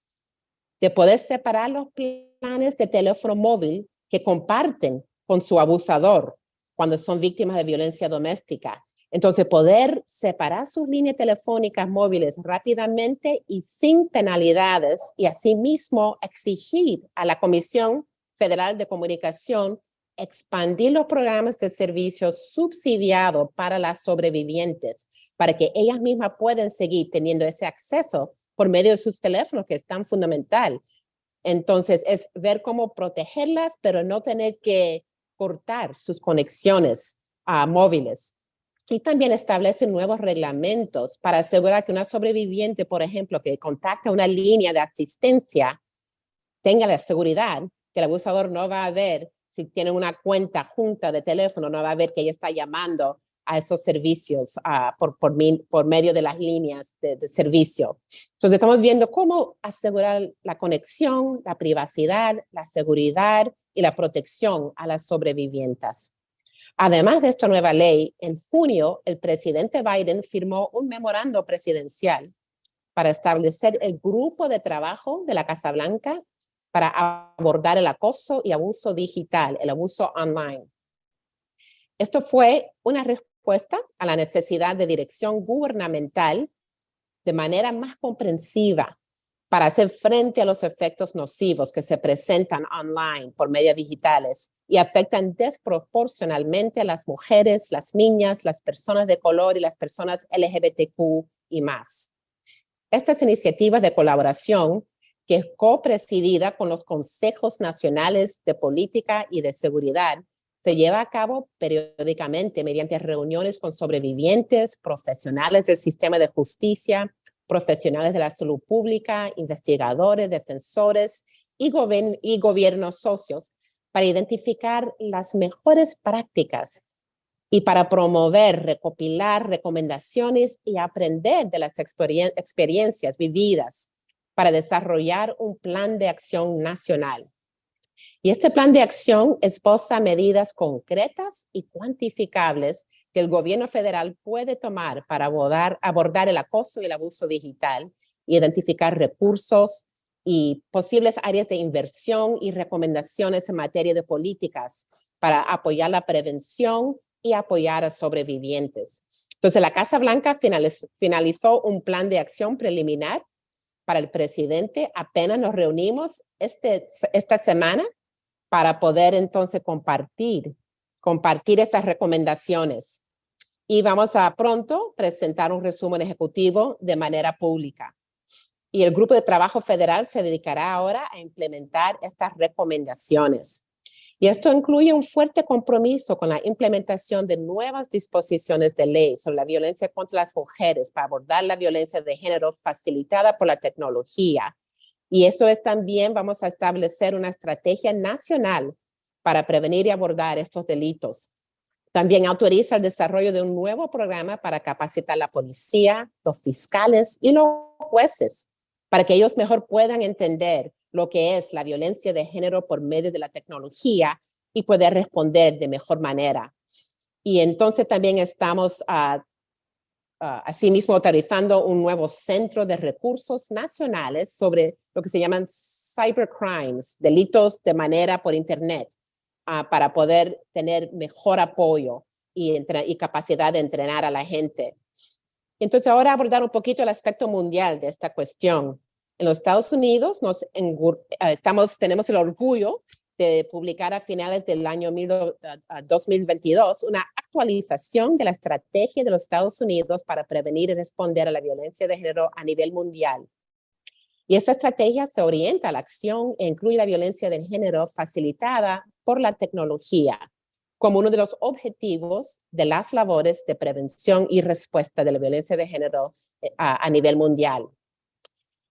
de poder separar los planes de teléfono móvil que comparten con su abusador cuando son víctimas de violencia doméstica. Entonces, poder separar sus líneas telefónicas móviles rápidamente y sin penalidades y asimismo exigir a la Comisión Federal de Comunicación expandir los programas de servicios subsidiados para las sobrevivientes para que ellas mismas puedan seguir teniendo ese acceso por medio de sus teléfonos, que es tan fundamental. Entonces, es ver cómo protegerlas, pero no tener que cortar sus conexiones móviles. Y también establece nuevos reglamentos para asegurar que una sobreviviente, por ejemplo, que contacta una línea de asistencia, tenga la seguridad que el abusador no va a ver, si tiene una cuenta junta de teléfono, no va a ver que ella está llamando a esos servicios por medio de las líneas de servicio. Entonces estamos viendo cómo asegurar la conexión, la privacidad, la seguridad y la protección a las sobrevivientes. Además de esta nueva ley, en junio el presidente Biden firmó un memorando presidencial para establecer el grupo de trabajo de la Casa Blanca para abordar el acoso y abuso digital, el abuso online. Esto fue una respuesta a la necesidad de dirección gubernamental de manera más comprensiva para hacer frente a los efectos nocivos que se presentan online por medios digitales y afectan desproporcionalmente a las mujeres, las niñas, las personas de color y las personas LGBTQ y más. Estas iniciativas de colaboración, que es copresidida con los Consejos Nacionales de Política y de Seguridad, se lleva a cabo periódicamente mediante reuniones con sobrevivientes, profesionales del sistema de justicia, profesionales de la salud pública, investigadores, defensores y gobiernos socios para identificar las mejores prácticas y para promover, recopilar recomendaciones y aprender de las experiencias vividas para desarrollar un plan de acción nacional. Y este plan de acción esboza medidas concretas y cuantificables que el gobierno federal puede tomar para abordar el acoso y el abuso digital, identificar recursos y posibles áreas de inversión y recomendaciones en materia de políticas para apoyar la prevención y apoyar a sobrevivientes. Entonces, la Casa Blanca finalizó un plan de acción preliminar para el presidente. Apenas nos reunimos esta semana para poder entonces compartir esas recomendaciones. Y vamos a pronto presentar un resumen ejecutivo de manera pública. Y el grupo de trabajo federal se dedicará ahora a implementar estas recomendaciones. Y esto incluye un fuerte compromiso con la implementación de nuevas disposiciones de ley sobre la violencia contra las mujeres para abordar la violencia de género facilitada por la tecnología. Y eso es también, vamos a establecer una estrategia nacional para prevenir y abordar estos delitos. También autoriza el desarrollo de un nuevo programa para capacitar a la policía, los fiscales y los jueces para que ellos mejor puedan entender lo que es la violencia de género por medio de la tecnología y poder responder de mejor manera. Y entonces también estamos asimismo autorizando un nuevo centro de recursos nacionales sobre lo que se llaman cybercrimes, delitos de manera por internet, para poder tener mejor apoyo y capacidad de entrenar a la gente. Entonces ahora abordar un poquito el aspecto mundial de esta cuestión. En los Estados Unidos tenemos el orgullo de publicar a finales del año 2022 una actualización de la estrategia de los Estados Unidos para prevenir y responder a la violencia de género a nivel mundial. Y esa estrategia se orienta a la acción e incluye la violencia de género facilitada por la tecnología como uno de los objetivos de las labores de prevención y respuesta de la violencia de género a nivel mundial.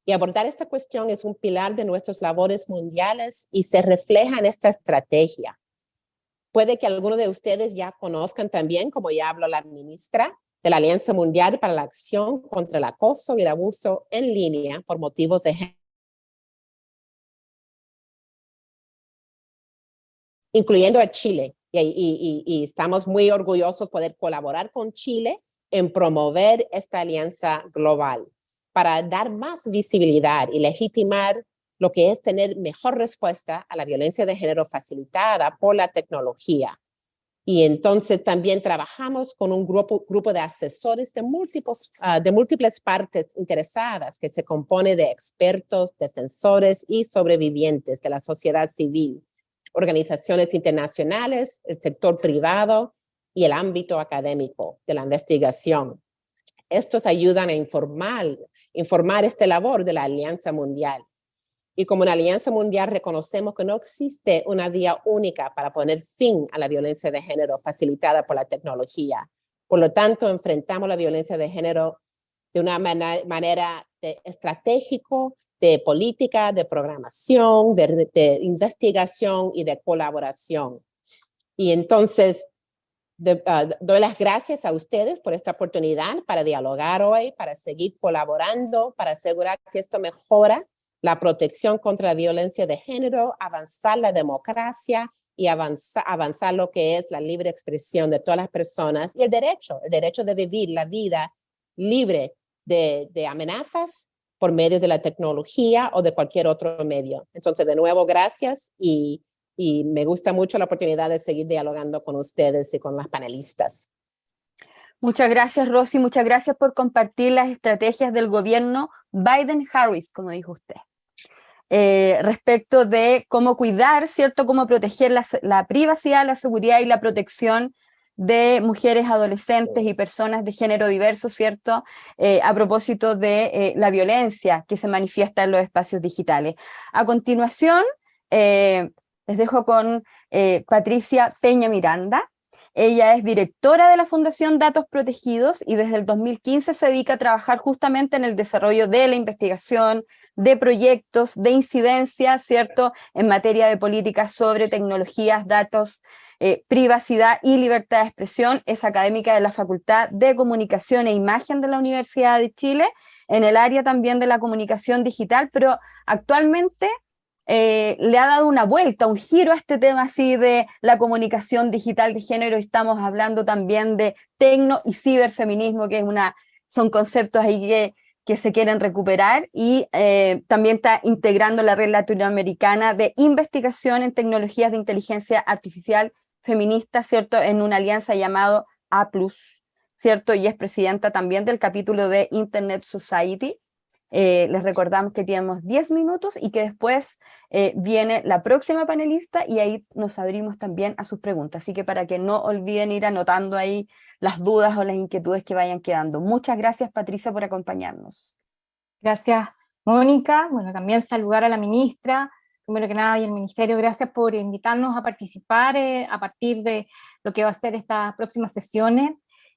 Y abordar esta cuestión es un pilar de nuestras labores mundiales y se refleja en esta estrategia. Puede que algunos de ustedes ya conozcan también, como ya habló la ministra, de la Alianza Mundial para la Acción contra el Acoso y el Abuso en Línea por motivos de género, incluyendo a Chile. Y estamos muy orgullosos de poder colaborar con Chile en promover esta alianza global para dar más visibilidad y legitimar lo que es tener mejor respuesta a la violencia de género facilitada por la tecnología. Y entonces también trabajamos con un grupo de asesores de múltiples partes interesadas que se compone de expertos, defensores y sobrevivientes de la sociedad civil, organizaciones internacionales, el sector privado y el ámbito académico de la investigación. Estos ayudan a informar esta labor de la Alianza Mundial. Y como una alianza mundial reconocemos que no existe una vía única para poner fin a la violencia de género facilitada por la tecnología. Por lo tanto, enfrentamos la violencia de género de una manera estratégica, de política, de programación, de investigación y de colaboración. Y entonces, doy las gracias a ustedes por esta oportunidad para dialogar hoy, para seguir colaborando, para asegurar que esto mejora la protección contra la violencia de género, avanzar la democracia y avanzar lo que es la libre expresión de todas las personas y el derecho de vivir la vida libre de amenazas por medio de la tecnología o de cualquier otro medio. Entonces, de nuevo, gracias y me gusta mucho la oportunidad de seguir dialogando con ustedes y con las panelistas. Muchas gracias, Rosy. Muchas gracias por compartir las estrategias del gobierno Biden-Harris, como dijo usted. Respecto de cómo cuidar, ¿cierto? Cómo proteger la privacidad, la seguridad y la protección de mujeres, adolescentes y personas de género diverso, ¿cierto? A propósito de la violencia que se manifiesta en los espacios digitales. A continuación, les dejo con Patricia Peña Miranda. Ella es directora de la Fundación Datos Protegidos y desde el 2015 se dedica a trabajar justamente en el desarrollo de la investigación, de proyectos, de incidencia, ¿cierto?, en materia de políticas sobre tecnologías, datos, privacidad y libertad de expresión. Es académica de la Facultad de Comunicación e Imagen de la Universidad de Chile, en el área también de la comunicación digital, pero actualmente le ha dado una vuelta, un giro a este tema así de la comunicación digital de género. Estamos hablando también de tecno y ciberfeminismo, que son conceptos ahí que se quieren recuperar, y también está integrando la red latinoamericana de investigación en tecnologías de inteligencia artificial feminista, ¿cierto?, en una alianza llamado A+, ¿cierto?, y es presidenta también del capítulo de Internet Society. Les recordamos que tenemos 10 minutos y que después viene la próxima panelista y ahí nos abrimos también a sus preguntas. Así que para que no olviden ir anotando ahí las dudas o las inquietudes que vayan quedando. Muchas gracias, Patricia, por acompañarnos. Gracias, Mónica. Bueno, también saludar a la ministra, primero que nada, y al Ministerio. Gracias por invitarnos a participar a partir de lo que va a ser estas próximas sesiones.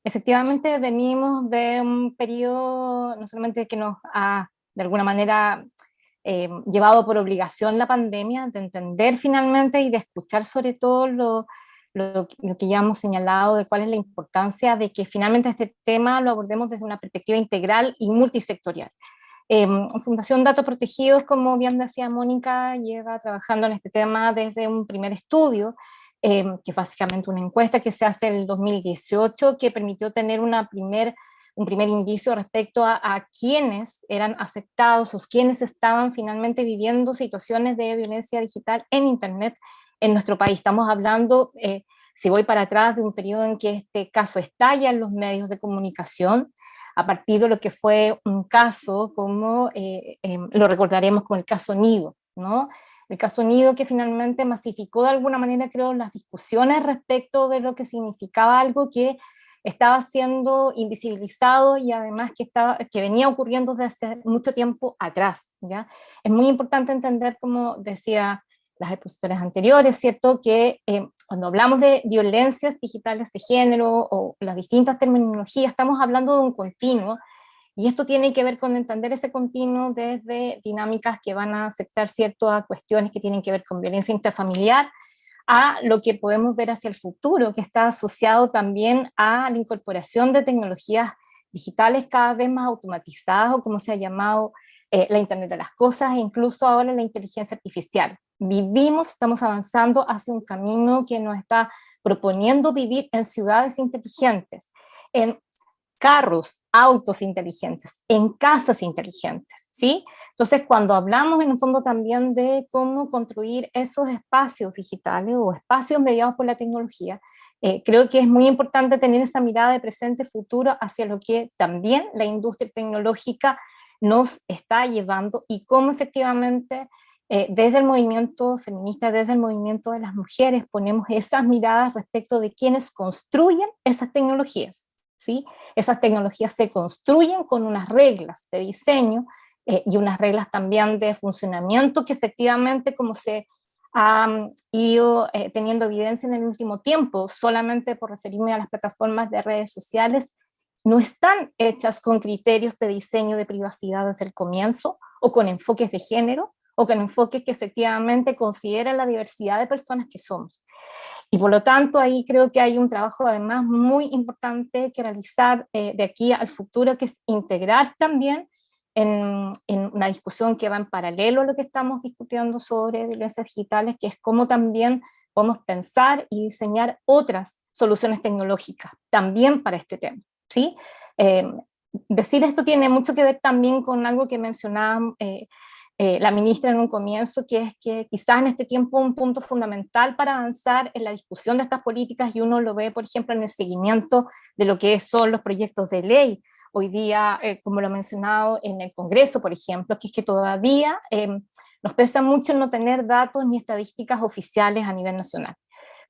Efectivamente, venimos de un periodo no solamente que nos ha, de alguna manera, llevado por obligación la pandemia, de entender finalmente y de escuchar sobre todo lo que ya hemos señalado, de cuál es la importancia de que finalmente este tema lo abordemos desde una perspectiva integral y multisectorial. Fundación Datos Protegidos, como bien decía Mónica, lleva trabajando en este tema desde un primer estudio, que es básicamente una encuesta que se hace en el 2018, que permitió tener un primer indicio respecto a quiénes eran afectados o quiénes estaban finalmente viviendo situaciones de violencia digital en Internet en nuestro país. Estamos hablando, si voy para atrás, de un periodo en que este caso estalla en los medios de comunicación, a partir de lo que fue un caso como, lo recordaremos como el caso Nido, ¿no? El caso Nido, que finalmente masificó de alguna manera, creo, las discusiones respecto de lo que significaba algo que estaba siendo invisibilizado y además que venía ocurriendo desde hace mucho tiempo atrás, ¿ya? Es muy importante entender, como decía las expositoras anteriores, ¿cierto?, que cuando hablamos de violencias digitales de género o las distintas terminologías, estamos hablando de un continuo. Y esto tiene que ver con entender ese continuo desde dinámicas que van a afectar, ¿cierto?, a cuestiones que tienen que ver con violencia intrafamiliar, a lo que podemos ver hacia el futuro, que está asociado también a la incorporación de tecnologías digitales cada vez más automatizadas, o como se ha llamado la Internet de las Cosas, e incluso ahora la inteligencia artificial. Estamos avanzando hacia un camino que nos está proponiendo vivir en ciudades inteligentes, en carros, autos inteligentes, en casas inteligentes, ¿sí? Entonces, cuando hablamos en el fondo también de cómo construir esos espacios digitales o espacios mediados por la tecnología, creo que es muy importante tener esa mirada de presente-futuro hacia lo que también la industria tecnológica nos está llevando y cómo efectivamente desde el movimiento feminista, desde el movimiento de las mujeres, ponemos esas miradas respecto de quienes construyen esas tecnologías, ¿sí? Esas tecnologías se construyen con unas reglas de diseño y unas reglas también de funcionamiento que efectivamente, como se ha ido teniendo evidencia en el último tiempo, solamente por referirme a las plataformas de redes sociales, no están hechas con criterios de diseño de privacidad desde el comienzo, o con enfoques de género, o con enfoques que efectivamente consideran la diversidad de personas que somos. Y por lo tanto, ahí creo que hay un trabajo además muy importante que realizar de aquí al futuro, que es integrar también en una discusión que va en paralelo a lo que estamos discutiendo sobre violencias digitales, que es cómo también podemos pensar y diseñar otras soluciones tecnológicas también para este tema, ¿sí? Decir esto tiene mucho que ver también con algo que mencionaba la ministra en un comienzo, que es que quizás en este tiempo un punto fundamental para avanzar en la discusión de estas políticas, y uno lo ve, por ejemplo, en el seguimiento de lo que son los proyectos de ley, hoy día, como lo he mencionado en el Congreso, por ejemplo, que es que todavía nos pesa mucho no tener datos ni estadísticas oficiales a nivel nacional,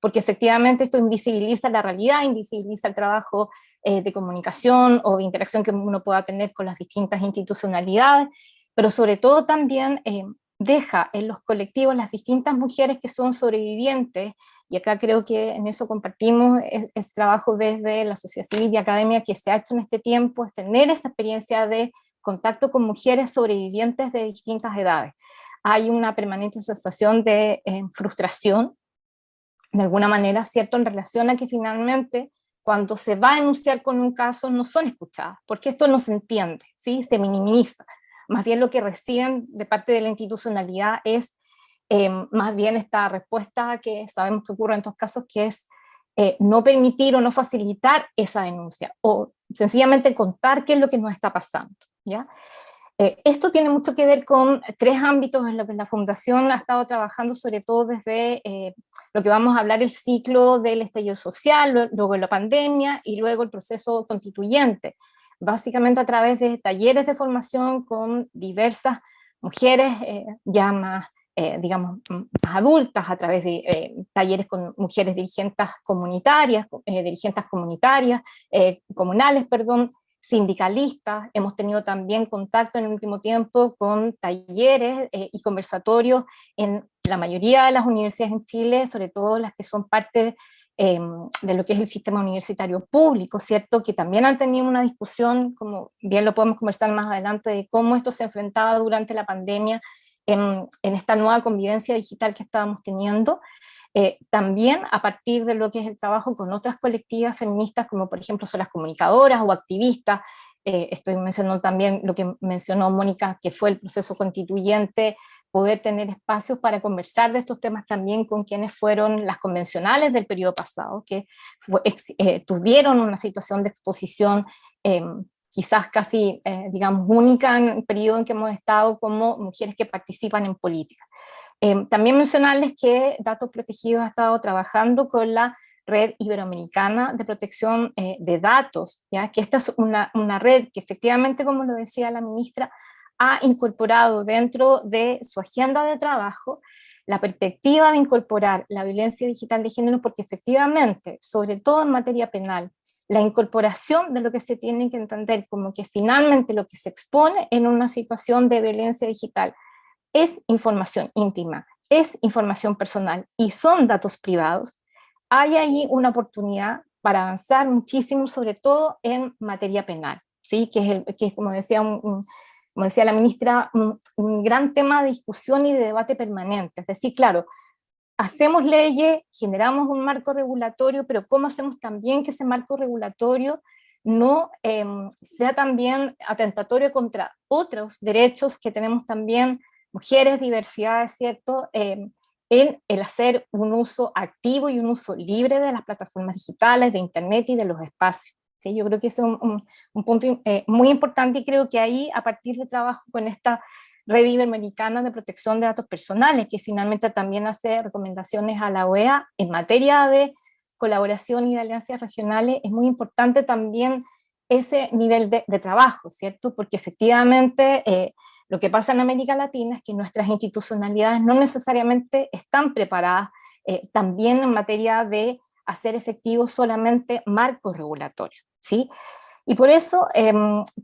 porque efectivamente esto invisibiliza la realidad, invisibiliza el trabajo de comunicación o de interacción que uno pueda tener con las distintas institucionalidades, pero sobre todo también deja en los colectivos las distintas mujeres que son sobrevivientes, y acá creo que en eso compartimos es trabajo desde la sociedad civil y academia que se ha hecho en este tiempo, es tener esa experiencia de contacto con mujeres sobrevivientes de distintas edades. Hay una permanente sensación de frustración, de alguna manera, ¿cierto?, en relación a que finalmente cuando se va a enunciar con un caso no son escuchadas, porque esto no se entiende, ¿sí? Se minimiza. Más bien lo que reciben de parte de la institucionalidad es más bien esta respuesta que sabemos que ocurre en estos casos, que es no permitir o no facilitar esa denuncia, o sencillamente contar qué es lo que nos está pasando, ¿ya? Esto tiene mucho que ver con tres ámbitos en los que la Fundación ha estado trabajando, sobre todo desde lo que vamos a hablar, el ciclo del estallido social, luego la pandemia y luego el proceso constituyente, básicamente a través de talleres de formación con diversas mujeres ya más, digamos, más adultas, a través de talleres con mujeres dirigentes comunitarias, comunales, perdón, sindicalistas. Hemos tenido también contacto en el último tiempo con talleres y conversatorios en la mayoría de las universidades en Chile, sobre todo las que son parte de lo que es el sistema universitario público, ¿cierto? Que también han tenido una discusión, como bien lo podemos conversar más adelante, de cómo esto se enfrentaba durante la pandemia en esta nueva convivencia digital que estábamos teniendo. También a partir de lo que es el trabajo con otras colectivas feministas, como por ejemplo son las comunicadoras o activistas. Estoy mencionando también lo que mencionó Mónica, que fue el proceso constituyente, poder tener espacios para conversar de estos temas también con quienes fueron las convencionales del periodo pasado, que tuvieron una situación de exposición quizás casi, digamos, única en el periodo en que hemos estado como mujeres que participan en política. También mencionarles que Datos Protegidos ha estado trabajando con la Red Iberoamericana de Protección de Datos, ¿ya? Que esta es una red que efectivamente, como lo decía la ministra, ha incorporado dentro de su agenda de trabajo la perspectiva de incorporar la violencia digital de género, porque efectivamente, sobre todo en materia penal, la incorporación de lo que se tiene que entender como que finalmente lo que se expone en una situación de violencia digital es información íntima, es información personal y son datos privados, hay ahí una oportunidad para avanzar muchísimo, sobre todo en materia penal, ¿sí? Que es como decía, como decía la ministra, un gran tema de discusión y de debate permanente. Es decir, claro, hacemos leyes, generamos un marco regulatorio, pero ¿cómo hacemos también que ese marco regulatorio no sea también atentatorio contra otros derechos que tenemos también mujeres, diversidades, ¿cierto? En el hacer un uso activo y un uso libre de las plataformas digitales, de Internet y de los espacios. ¿Sí? Yo creo que ese es un punto muy importante, y creo que ahí, a partir del trabajo con esta Red Iberoamericana de Protección de Datos Personales, que finalmente también hace recomendaciones a la OEA en materia de colaboración y de alianzas regionales, es muy importante también ese nivel de trabajo, ¿cierto? Porque efectivamente lo que pasa en América Latina es que nuestras institucionalidades no necesariamente están preparadas también en materia de hacer efectivos solamente marcos regulatorios, ¿sí? Y por eso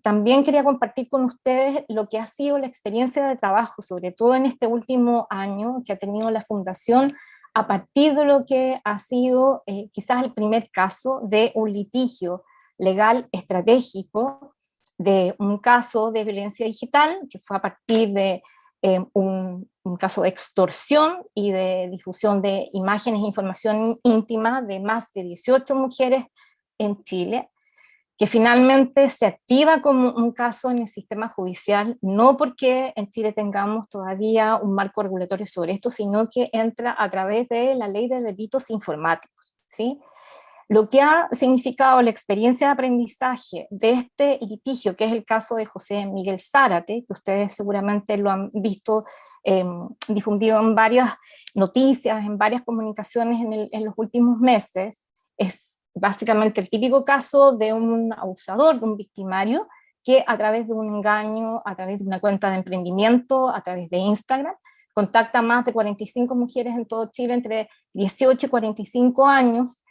también quería compartir con ustedes lo que ha sido la experiencia de trabajo, sobre todo en este último año que ha tenido la Fundación, a partir de lo que ha sido quizás el primer caso de un litigio legal estratégico, de un caso de violencia digital, que fue a partir de un caso de extorsión y de difusión de imágenes e información íntima de más de 18 mujeres en Chile, que finalmente se activa como un caso en el sistema judicial, no porque en Chile tengamos todavía un marco regulatorio sobre esto, sino que entra a través de la ley de delitos informáticos, ¿sí? Lo que ha significado la experiencia de aprendizaje de este litigio, que es el caso de José Miguel Zárate, que ustedes seguramente lo han visto difundido en varias noticias, en varias comunicaciones en los últimos meses, es básicamente el típico caso de un abusador, de un victimario, que a través de un engaño, a través de una cuenta de emprendimiento, a través de Instagram, contacta a más de 45 mujeres en todo Chile entre 18 y 45 años,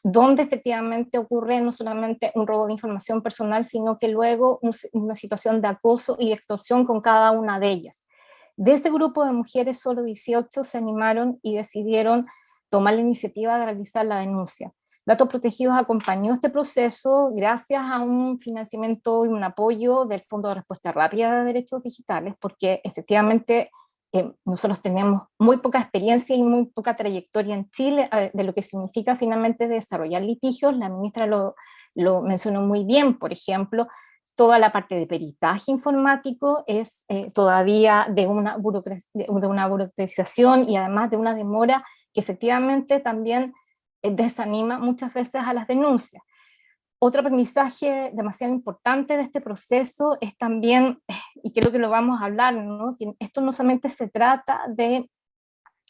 donde efectivamente ocurre no solamente un robo de información personal, sino que luego una situación de acoso y extorsión con cada una de ellas. De ese grupo de mujeres, solo 18 se animaron y decidieron tomar la iniciativa de realizar la denuncia. Datos Protegidos acompañó este proceso gracias a un financiamiento y un apoyo del Fondo de Respuesta Rápida de Derechos Digitales, porque efectivamente nosotros tenemos muy poca experiencia y muy poca trayectoria en Chile de lo que significa finalmente desarrollar litigios. La ministra lo mencionó muy bien, por ejemplo, toda la parte de peritaje informático es todavía de una burocratización y además de una demora que efectivamente también desanima muchas veces a las denuncias. Otro aprendizaje demasiado importante de este proceso es también, y creo que lo vamos a hablar, ¿no? Que esto no solamente se trata de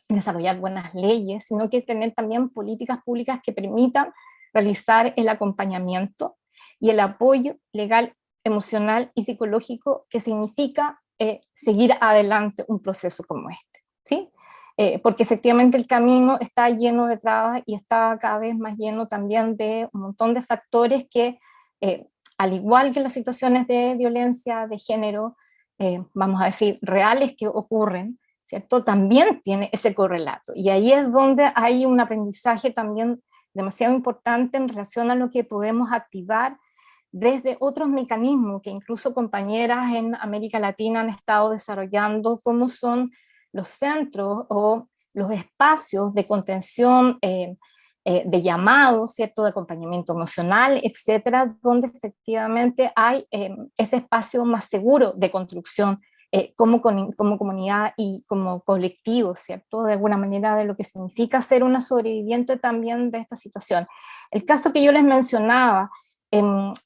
desarrollar buenas leyes, sino que tener también políticas públicas que permitan realizar el acompañamiento y el apoyo legal, emocional y psicológico que significa seguir adelante un proceso como este, ¿sí? Porque efectivamente el camino está lleno de trabas y está cada vez más lleno también de un montón de factores que, al igual que las situaciones de violencia de género, vamos a decir, reales que ocurren, ¿cierto? También tiene ese correlato. Y ahí es donde hay un aprendizaje también demasiado importante en relación a lo que podemos activar desde otros mecanismos que incluso compañeras en América Latina han estado desarrollando, como son los centros o los espacios de contención, de llamado, ¿cierto?, de acompañamiento emocional, etcétera, donde efectivamente hay ese espacio más seguro de construcción como comunidad y como colectivo, ¿cierto?, de alguna manera de lo que significa ser una sobreviviente también de esta situación. El caso que yo les mencionaba,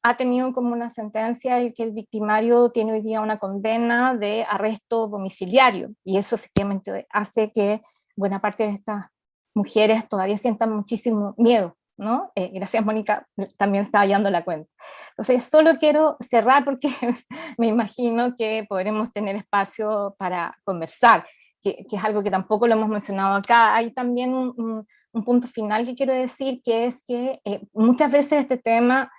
ha tenido como una sentencia y que el victimario tiene hoy día una condena de arresto domiciliario, y eso efectivamente hace que buena parte de estas mujeres todavía sientan muchísimo miedo, ¿no? Gracias, Mónica, también está hallando la cuenta. Entonces, solo quiero cerrar porque me imagino que podremos tener espacio para conversar, que es algo que tampoco lo hemos mencionado acá. Hay también un punto final que quiero decir, que es que muchas veces este tema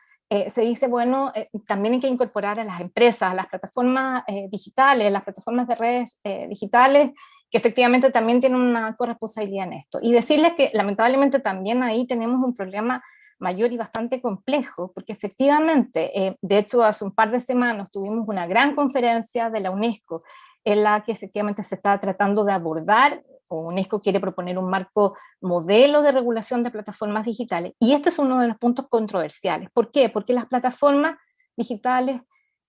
se dice, bueno, también hay que incorporar a las empresas, a las plataformas digitales, las plataformas de redes digitales, que efectivamente también tienen una corresponsabilidad en esto. Y decirles que lamentablemente también ahí tenemos un problema mayor y bastante complejo, porque efectivamente, de hecho, hace un par de semanas tuvimos una gran conferencia de la UNESCO en la que efectivamente se está tratando de abordar, o UNESCO quiere proponer un marco modelo de regulación de plataformas digitales, y este es uno de los puntos controversiales. ¿Por qué? Porque las plataformas digitales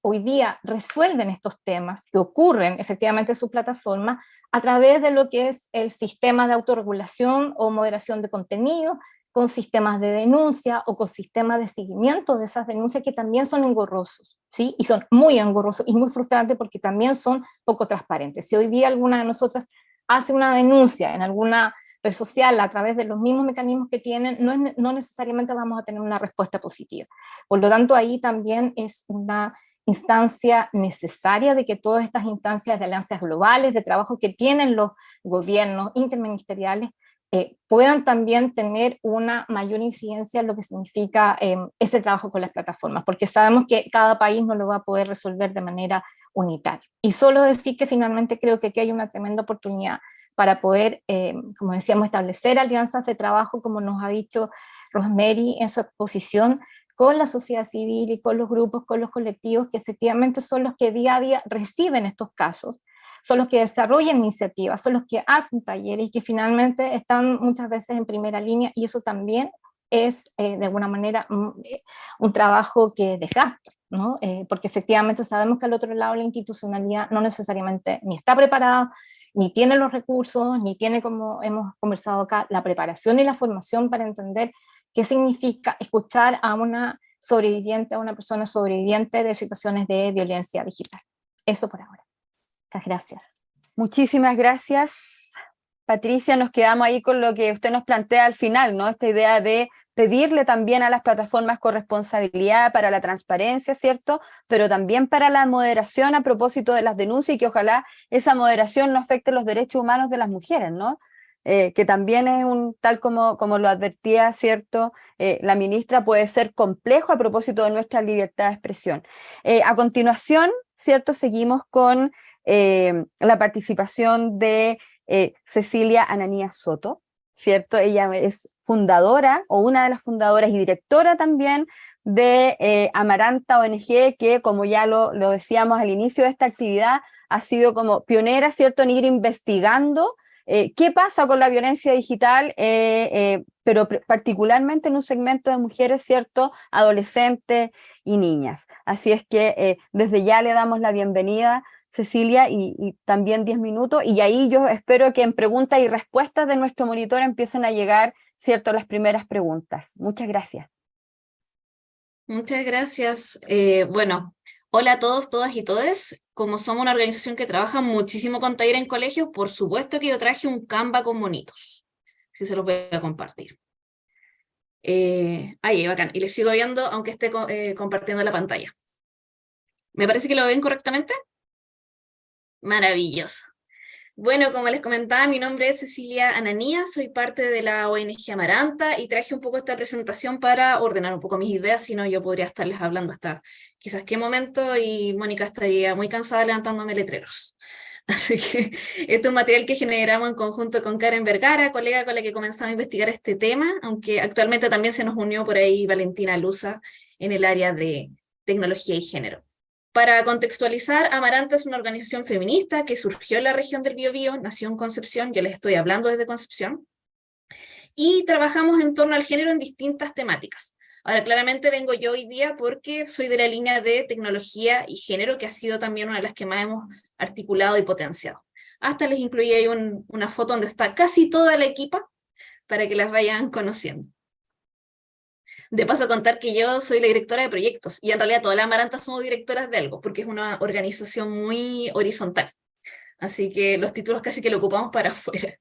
hoy día resuelven estos temas que ocurren efectivamente en sus plataformas a través de lo que es el sistema de autorregulación o moderación de contenido, con sistemas de denuncia o con sistemas de seguimiento de esas denuncias que también son engorrosos, ¿sí? Y son muy engorrosos y muy frustrantes porque también son poco transparentes. Si hoy día alguna de nosotras hace una denuncia en alguna red social a través de los mismos mecanismos que tienen, no necesariamente vamos a tener una respuesta positiva. Por lo tanto, ahí también es una instancia necesaria de que todas estas instancias de alianzas globales, de trabajo que tienen los gobiernos interministeriales, puedan también tener una mayor incidencia en lo que significa ese trabajo con las plataformas, porque sabemos que cada país no lo va a poder resolver de manera unitaria. Y solo decir que finalmente creo que aquí hay una tremenda oportunidad para poder, como decíamos, establecer alianzas de trabajo, como nos ha dicho Rosemary en su exposición, con la sociedad civil y con los grupos, con los colectivos, que efectivamente son los que día a día reciben estos casos, son los que desarrollan iniciativas, son los que hacen talleres y que finalmente están muchas veces en primera línea, y eso también es de alguna manera un trabajo que desgasta, ¿no? Porque efectivamente sabemos que al otro lado la institucionalidad no necesariamente ni está preparada, ni tiene los recursos, ni tiene, como hemos conversado acá, la preparación y la formación para entender qué significa escuchar a una sobreviviente, a una persona sobreviviente de situaciones de violencia digital. Eso por ahora. Muchas gracias. Muchísimas gracias, Patricia. Nos quedamos ahí con lo que usted nos plantea al final, ¿no? Esta idea de pedirle también a las plataformas corresponsabilidad para la transparencia, ¿cierto? Pero también para la moderación a propósito de las denuncias, y que ojalá esa moderación no afecte los derechos humanos de las mujeres, ¿no? Que también es tal como lo advertía, ¿cierto? La ministra, puede ser complejo a propósito de nuestra libertad de expresión. A continuación, ¿cierto? Seguimos con la participación de Cecilia Ananías Soto, ¿cierto? Ella es fundadora, o una de las fundadoras y directora también de Amaranta ONG, que como ya lo decíamos al inicio de esta actividad, ha sido como pionera, ¿cierto?, en ir investigando qué pasa con la violencia digital, pero particularmente en un segmento de mujeres, ¿cierto?, adolescentes y niñas. Así es que desde ya le damos la bienvenida, Cecilia, y también 10 minutos, y ahí yo espero que en preguntas y respuestas de nuestro monitor empiecen a llegar, ¿cierto?, las primeras preguntas. Muchas gracias. Muchas gracias. Bueno, hola a todos, todas y todes. Como somos una organización que trabaja muchísimo con taller en colegios, por supuesto que yo traje un Canva con monitos, que se los voy a compartir. Ahí, bacán. Y les sigo viendo, aunque esté compartiendo la pantalla. ¿Me parece que lo ven correctamente? Maravilloso. Bueno, como les comentaba, mi nombre es Cecilia Ananías, soy parte de la ONG Amaranta y traje un poco esta presentación para ordenar un poco mis ideas, si no yo podría estarles hablando hasta quizás qué momento y Mónica estaría muy cansada levantándome letreros. Así que este es un material que generamos en conjunto con Karen Vergara, colega con la que comenzamos a investigar este tema, aunque actualmente también se nos unió por ahí Valentina Luza en el área de tecnología y género. Para contextualizar, Amaranta es una organización feminista que surgió en la región del Biobío, nació en Concepción, yo les estoy hablando desde Concepción, y trabajamos en torno al género en distintas temáticas. Ahora, claramente vengo yo hoy día porque soy de la línea de tecnología y género, que ha sido también una de las que más hemos articulado y potenciado. Hasta les incluí ahí una foto donde está casi toda la equipa, para que las vayan conociendo. De paso, contar que yo soy la directora de proyectos, y en realidad todas las Amarantas somos directoras de algo, porque es una organización muy horizontal. Así que los títulos casi que lo ocupamos para afuera.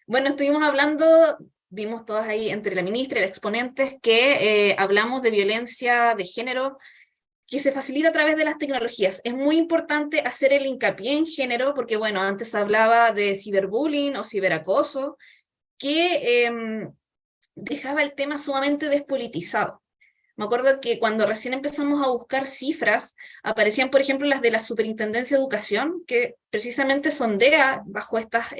Bueno, estuvimos hablando, vimos todas ahí entre la ministra y los exponentes, que hablamos de violencia de género, que se facilita a través de las tecnologías. Es muy importante hacer el hincapié en género, porque bueno, antes hablaba de ciberbullying o ciberacoso, que dejaba el tema sumamente despolitizado. Me acuerdo que cuando recién empezamos a buscar cifras, aparecían, por ejemplo, las de la Superintendencia de Educación, que precisamente sondea bajo estas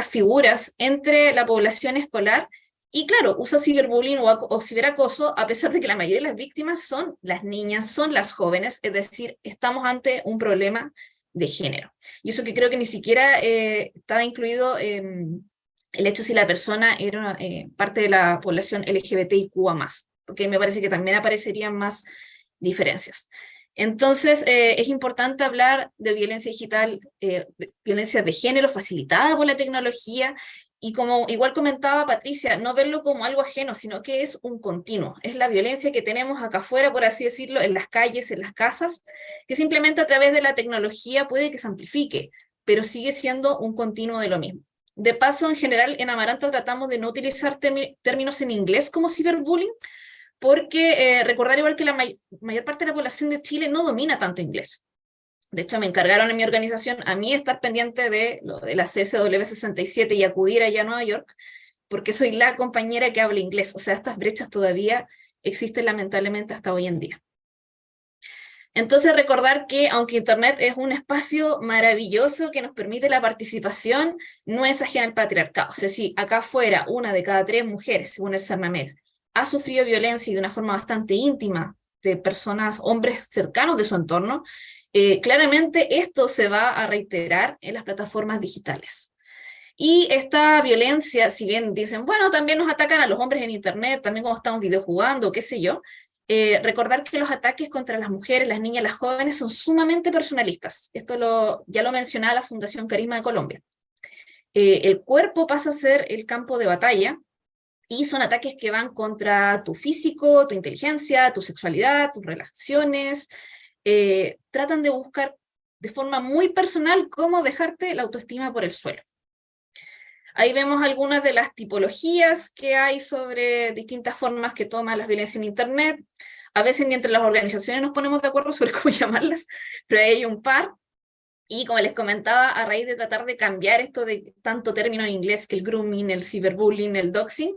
figuras entre la población escolar, y claro, usa ciberbullying o ciberacoso, a pesar de que la mayoría de las víctimas son las niñas, son las jóvenes, es decir, estamos ante un problema de género. Y eso que creo que ni siquiera estaba incluido el hecho si la persona era parte de la población LGBTIQ+, porque me parece que también aparecerían más diferencias. Entonces, es importante hablar de violencia digital, violencia de género facilitada por la tecnología, y como igual comentaba Patricia, no verlo como algo ajeno, sino que es un continuo. Es la violencia que tenemos acá afuera, por así decirlo, en las calles, en las casas, que simplemente a través de la tecnología puede que se amplifique, pero sigue siendo un continuo de lo mismo. De paso, en general, en Amaranta tratamos de no utilizar términos en inglés como ciberbullying, porque recordar igual que la mayor parte de la población de Chile no domina tanto inglés. De hecho, me encargaron en mi organización a mí estar pendiente de lo de la CSW67 y acudir allá a Nueva York, porque soy la compañera que habla inglés. O sea, estas brechas todavía existen lamentablemente hasta hoy en día. Entonces, recordar que aunque Internet es un espacio maravilloso que nos permite la participación, no es ajena al patriarcado. O sea, si acá afuera 1 de cada 3 mujeres, según el CERNAMEC, ha sufrido violencia y de una forma bastante íntima de personas, hombres cercanos de su entorno, claramente esto se va a reiterar en las plataformas digitales. Y esta violencia, si bien dicen, bueno, también nos atacan a los hombres en Internet, también cuando estamos videojugando, qué sé yo, recordar que los ataques contra las mujeres, las niñas, las jóvenes son sumamente personalistas. Esto ya lo mencionaba la Fundación Carisma de Colombia. El cuerpo pasa a ser el campo de batalla y son ataques que van contra tu físico, tu inteligencia, tu sexualidad, tus relaciones. Tratan de buscar de forma muy personal cómo dejarte la autoestima por el suelo. Ahí vemos algunas de las tipologías que hay sobre distintas formas que toman las violencias en Internet. A veces ni entre las organizaciones nos ponemos de acuerdo sobre cómo llamarlas, pero hay un par. Y como les comentaba, a raíz de tratar de cambiar esto de tanto término en inglés que el grooming, el cyberbullying, el doxing,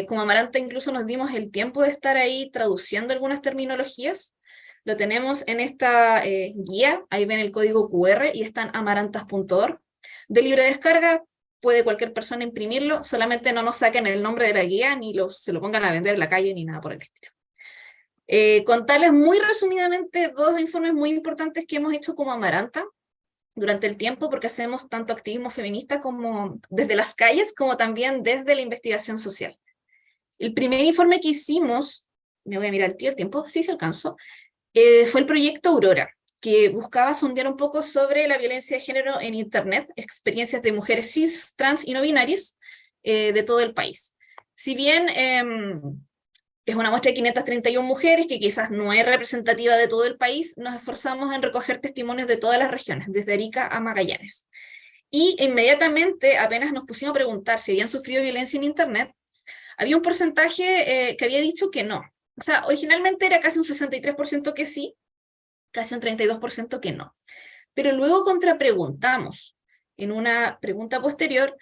como Amaranta incluso nos dimos el tiempo de estar ahí traduciendo algunas terminologías. Lo tenemos en esta guía, ahí ven el código QR y está en amarantas.org. De libre descarga, puede cualquier persona imprimirlo, solamente no nos saquen el nombre de la guía, ni se lo pongan a vender en la calle, ni nada por el estilo. Contarles muy resumidamente 2 informes muy importantes que hemos hecho como Amaranta durante el tiempo, porque hacemos tanto activismo feminista como desde las calles, como también desde la investigación social. El primer informe que hicimos, me voy a mirar el tiempo, sí se alcanzó, fue el proyecto Aurora, que buscaba sondear un poco sobre la violencia de género en Internet, experiencias de mujeres cis, trans y no binarias de todo el país. Si bien es una muestra de 531 mujeres, que quizás no es representativa de todo el país, nos esforzamos en recoger testimonios de todas las regiones, desde Arica a Magallanes. Y inmediatamente, apenas nos pusimos a preguntar si habían sufrido violencia en Internet, había un porcentaje que había dicho que no. O sea, originalmente era casi un 63% que sí, casi un 32% que no. Pero luego contrapreguntamos en una pregunta posterior,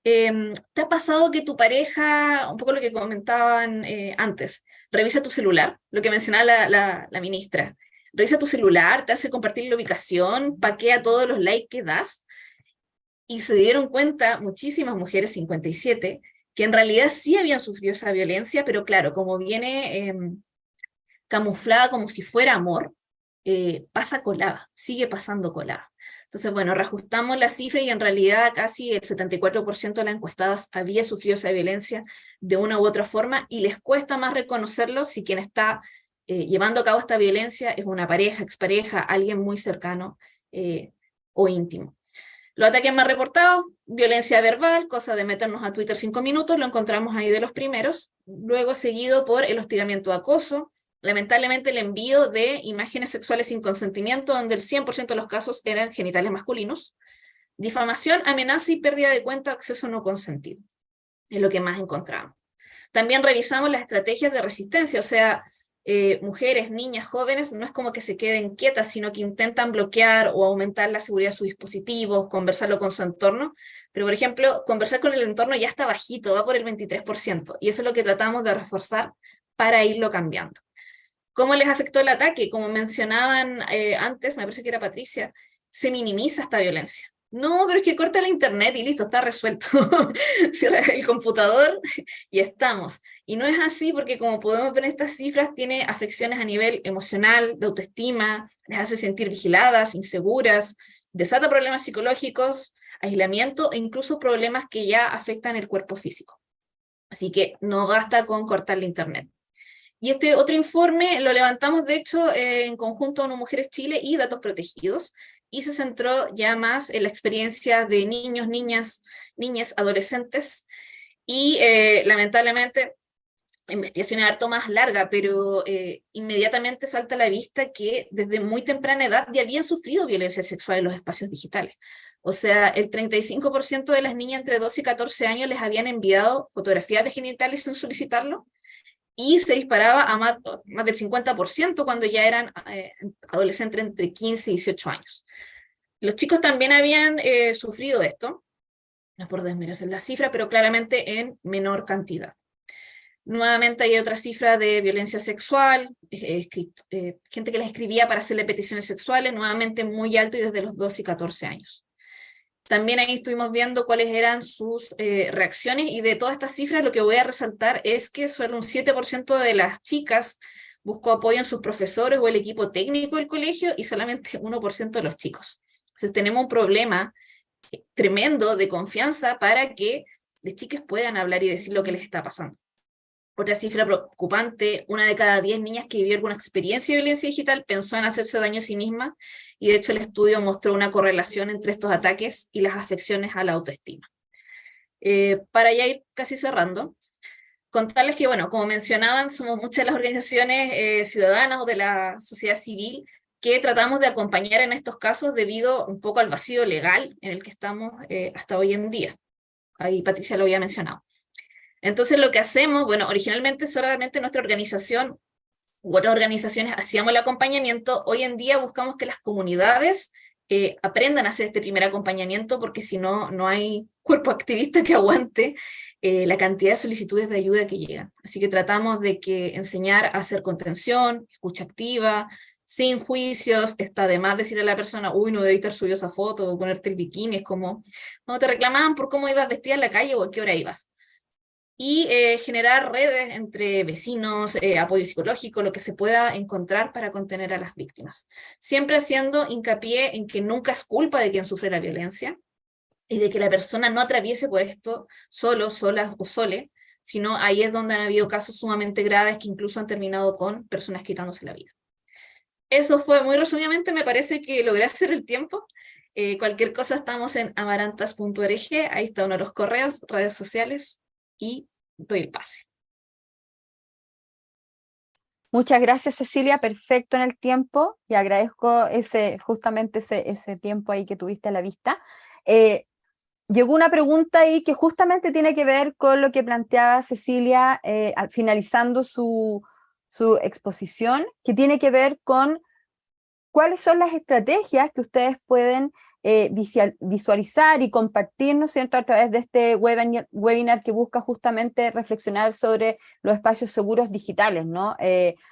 ¿te ha pasado que tu pareja, un poco lo que comentaban antes, revisa tu celular? Lo que mencionaba la ministra. Revisa tu celular, te hace compartir la ubicación, paquea todos los likes que das. Y se dieron cuenta muchísimas mujeres, 57, que en realidad sí habían sufrido esa violencia, pero claro, como viene camuflada como si fuera amor, pasa colada, sigue pasando colada. Entonces, bueno, reajustamos la cifra y en realidad casi el 74% de las encuestadas había sufrido esa violencia de una u otra forma y les cuesta más reconocerlo si quien está llevando a cabo esta violencia es una pareja, expareja, alguien muy cercano o íntimo. Los ataques más reportados, violencia verbal, cosa de meternos a Twitter 5 minutos, lo encontramos ahí de los primeros, luego seguido por el hostigamiento de acoso, lamentablemente el envío de imágenes sexuales sin consentimiento, donde el 100% de los casos eran genitales masculinos, difamación, amenaza y pérdida de cuenta, acceso no consentido, es lo que más encontramos. También revisamos las estrategias de resistencia, o sea, mujeres, niñas, jóvenes, no es como que se queden quietas, sino que intentan bloquear o aumentar la seguridad de sus dispositivos, conversarlo con su entorno, pero por ejemplo, conversar con el entorno ya está bajito, va por el 23%, y eso es lo que tratamos de reforzar para irlo cambiando. ¿Cómo les afectó el ataque? Como mencionaban antes, me parece que era Patricia, se minimiza esta violencia. No, pero es que corta la internet y listo, está resuelto. Cierra el computador y estamos. Y no es así porque como podemos ver en estas cifras, tiene afecciones a nivel emocional, de autoestima, les hace sentir vigiladas, inseguras, desata problemas psicológicos, aislamiento e incluso problemas que ya afectan el cuerpo físico. Así que no basta con cortar la internet. Y este otro informe lo levantamos, de hecho, en conjunto con Mujeres Chile y Datos Protegidos, y se centró ya más en la experiencia de niños, niñas, adolescentes, y lamentablemente, la investigación es harto más larga, pero inmediatamente salta a la vista que desde muy temprana edad ya habían sufrido violencia sexual en los espacios digitales. O sea, el 35% de las niñas entre 12 y 14 años les habían enviado fotografías de genitales sin solicitarlo, y se disparaba a más del 50% cuando ya eran adolescentes entre 15 y 18 años. Los chicos también habían sufrido esto, no por desmerecer la cifra, pero claramente en menor cantidad. Nuevamente hay otra cifra de violencia sexual, gente que les escribía para hacerle peticiones sexuales, nuevamente muy alto y desde los 12 y 14 años. También ahí estuvimos viendo cuáles eran sus reacciones, y de todas estas cifras lo que voy a resaltar es que solo un 7% de las chicas buscó apoyo en sus profesores o el equipo técnico del colegio, y solamente 1% de los chicos. Entonces tenemos un problema tremendo de confianza para que las chicas puedan hablar y decir lo que les está pasando. Otra cifra preocupante, 1 de cada 10 niñas que vivió alguna experiencia de violencia digital pensó en hacerse daño a sí misma, y de hecho el estudio mostró una correlación entre estos ataques y las afecciones a la autoestima. Para ya ir casi cerrando, contarles que, bueno, como mencionaban, somos muchas las organizaciones ciudadanas o de la sociedad civil que tratamos de acompañar en estos casos debido un poco al vacío legal en el que estamos hasta hoy en día. Ahí Patricia lo había mencionado. Entonces lo que hacemos, bueno, originalmente solamente nuestra organización u otras organizaciones hacíamos el acompañamiento. Hoy en día buscamos que las comunidades aprendan a hacer este primer acompañamiento, porque si no, no hay cuerpo activista que aguante la cantidad de solicitudes de ayuda que llegan. Así que tratamos de que enseñar a hacer contención, escucha activa, sin juicios. Está de más decirle a la persona, uy, no debí estar subido esa foto, o ponerte el bikini. Es como, no te reclamaban por cómo ibas vestida en la calle o a qué hora ibas. Y generar redes entre vecinos, apoyo psicológico, lo que se pueda encontrar para contener a las víctimas. Siempre haciendo hincapié en que nunca es culpa de quien sufre la violencia, y de que la persona no atraviese por esto solo, sola o sole, sino ahí es donde han habido casos sumamente graves que incluso han terminado con personas quitándose la vida. Eso fue muy resumidamente, me parece que logré hacer el tiempo. Cualquier cosa estamos en amarantas.org, ahí está uno de los correos, redes sociales, y doy el pase. Muchas gracias, Cecilia, perfecto en el tiempo, y agradezco justamente ese tiempo ahí que tuviste a la vista. Llegó una pregunta ahí que justamente tiene que ver con lo que planteaba Cecilia finalizando su exposición, que tiene que ver con cuáles son las estrategias que ustedes pueden visualizar y compartir, ¿no es cierto?, a través de este webinar que busca justamente reflexionar sobre los espacios seguros digitales, ¿no?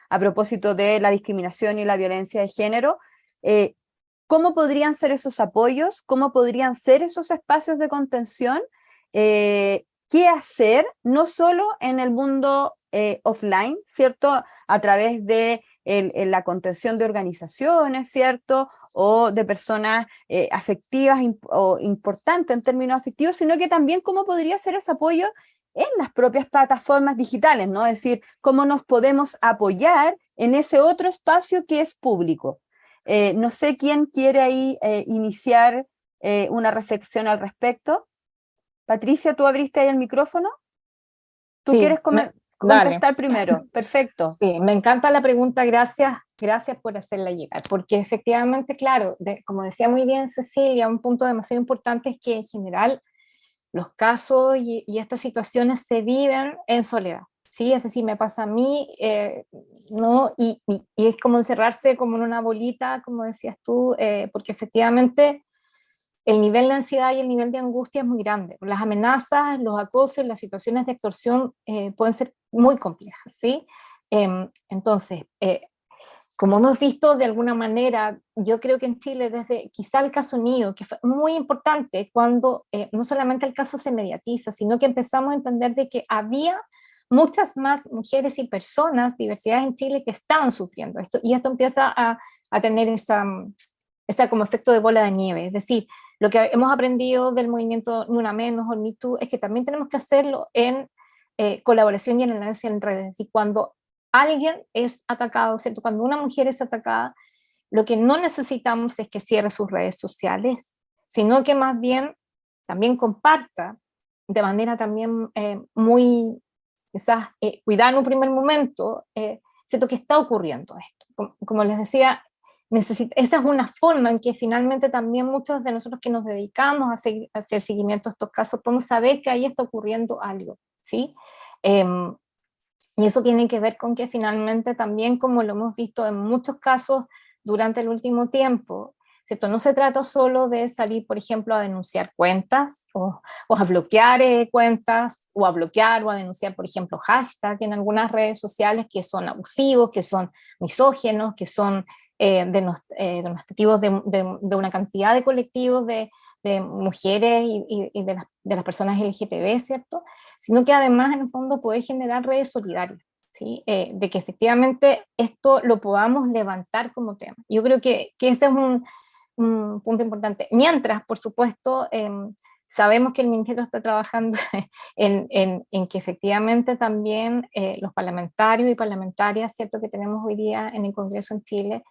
A propósito de la discriminación y la violencia de género. ¿Cómo podrían ser esos apoyos? ¿Cómo podrían ser esos espacios de contención? ¿Qué hacer? No solo en el mundo offline, ¿cierto?, a través de la contención de organizaciones, ¿cierto?, o de personas afectivas o importantes en términos afectivos, sino que también cómo podría ser ese apoyo en las propias plataformas digitales, ¿no? Es decir, cómo nos podemos apoyar en ese otro espacio que es público. No sé quién quiere ahí iniciar una reflexión al respecto. Patricia, ¿tú abriste ahí el micrófono? ¿Tú quieres contestar primero? Perfecto. Sí, me encanta la pregunta, gracias por hacerla llegar, porque efectivamente, claro, como decía muy bien Cecilia, un punto demasiado importante es que en general los casos y estas situaciones se viven en soledad, ¿sí? Es decir, me pasa a mí, ¿no? Y es como encerrarse como en una bolita, como decías tú, porque efectivamente el nivel de ansiedad y el nivel de angustia es muy grande. Las amenazas, los acosos, las situaciones de extorsión pueden ser muy complejas, ¿sí? Entonces, como hemos visto de alguna manera, yo creo que en Chile, desde quizá el caso Nido, que fue muy importante cuando no solamente el caso se mediatiza, sino que empezamos a entender de que había muchas más mujeres y personas, diversidades en Chile, que estaban sufriendo esto, y esto empieza a tener esa como efecto de bola de nieve. Es decir, lo que hemos aprendido del movimiento Ni Una Menos o Me Too es que también tenemos que hacerlo en colaboración y en análisis en redes. Es decir, cuando alguien es atacado, ¿cierto?, cuando una mujer es atacada, lo que no necesitamos es que cierre sus redes sociales, sino que más bien también comparta de manera también muy, quizás, cuidada en un primer momento, ¿cierto?, que está ocurriendo esto. Como les decía, esa es una forma en que finalmente también muchos de nosotros que nos dedicamos a hacer seguimiento a estos casos podemos saber que ahí está ocurriendo algo, ¿sí? Y eso tiene que ver con que finalmente también, como lo hemos visto en muchos casos durante el último tiempo, ¿cierto? No se trata solo de salir, por ejemplo, a denunciar cuentas o a bloquear cuentas o a bloquear o a denunciar, por ejemplo, hashtags en algunas redes sociales que son abusivos, que son misógenos, que son demostrativos de una cantidad de colectivos de mujeres y de las personas LGTB, ¿cierto? Sino que además en el fondo puede generar redes solidarias, ¿sí? De que efectivamente esto lo podamos levantar como tema. Yo creo que ese es un punto importante. Mientras, por supuesto, sabemos que el Ministerio está trabajando en que efectivamente también los parlamentarios y parlamentarias, ¿cierto?, que tenemos hoy día en el Congreso en Chile,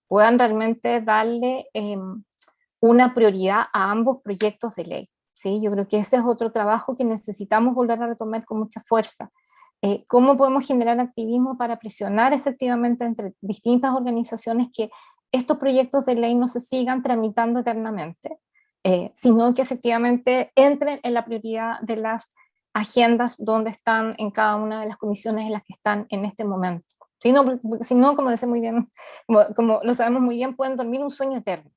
puedan realmente darle una prioridad a ambos proyectos de ley, ¿sí? Yo creo que ese es otro trabajo que necesitamos volver a retomar con mucha fuerza. ¿Cómo podemos generar activismo para presionar efectivamente entre distintas organizaciones que estos proyectos de ley no se sigan tramitando eternamente, sino que efectivamente entren en la prioridad de las agendas donde están en cada una de las comisiones en las que están en este momento? Si no, como decía muy bien, como lo sabemos muy bien, pueden dormir un sueño eterno.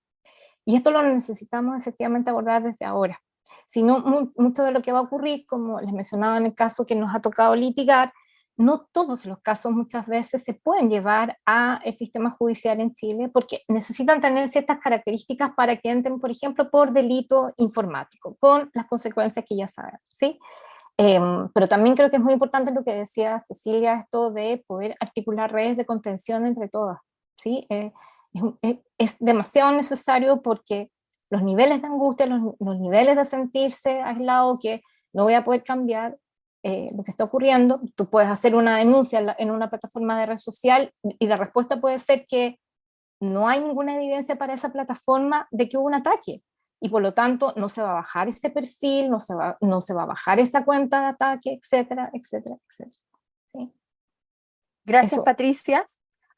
Y esto lo necesitamos efectivamente abordar desde ahora. Si no, mucho de lo que va a ocurrir, como les mencionaba en el caso que nos ha tocado litigar, no todos los casos muchas veces se pueden llevar al sistema judicial en Chile porque necesitan tener ciertas características para que entren, por ejemplo, por delito informático, con las consecuencias que ya sabemos, ¿sí? Pero también creo que es muy importante lo que decía Cecilia, esto de poder articular redes de contención entre todas, ¿sí? Es demasiado necesario porque los niveles de angustia, los niveles de sentirse aislado, que no voy a poder cambiar lo que está ocurriendo. Tú puedes hacer una denuncia en una plataforma de red social y la respuesta puede ser que no hay ninguna evidencia para esa plataforma de que hubo un ataque y por lo tanto no se va a bajar ese perfil, no se va a bajar esa cuenta de ataque, etcétera, etcétera, etcétera. ¿Sí? Gracias, Eso. Patricia.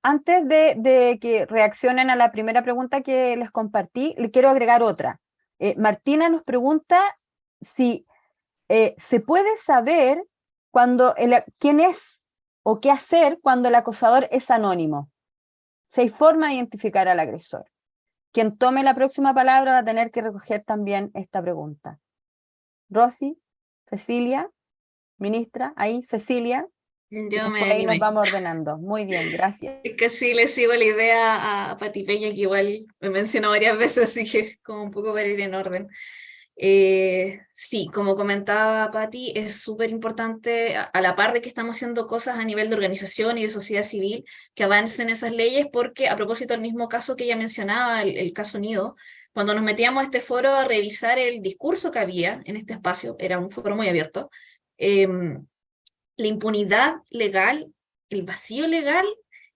Antes de que reaccionen a la primera pregunta que les compartí, le quiero agregar otra. Martina nos pregunta si se puede saber quién es o qué hacer cuando el acosador es anónimo. Se hay forma de identificar al agresor. Quien tome la próxima palabra va a tener que recoger también esta pregunta. Rosy, Cecilia, ministra, ahí, Cecilia. Yo me Ahí nos animé. vamos ordenando. Muy bien, gracias. Es que sí, le sigo la idea a Pati Peña, que igual me mencionó varias veces, así que como un poco para ir en orden. Sí, como comentaba Pati, es súper importante, a la par de que estamos haciendo cosas a nivel de organización y de sociedad civil, que avancen esas leyes, porque a propósito del mismo caso que ella mencionaba, el caso Nido, cuando nos metíamos a este foro a revisar el discurso que había en este espacio, era un foro muy abierto, la impunidad legal, el vacío legal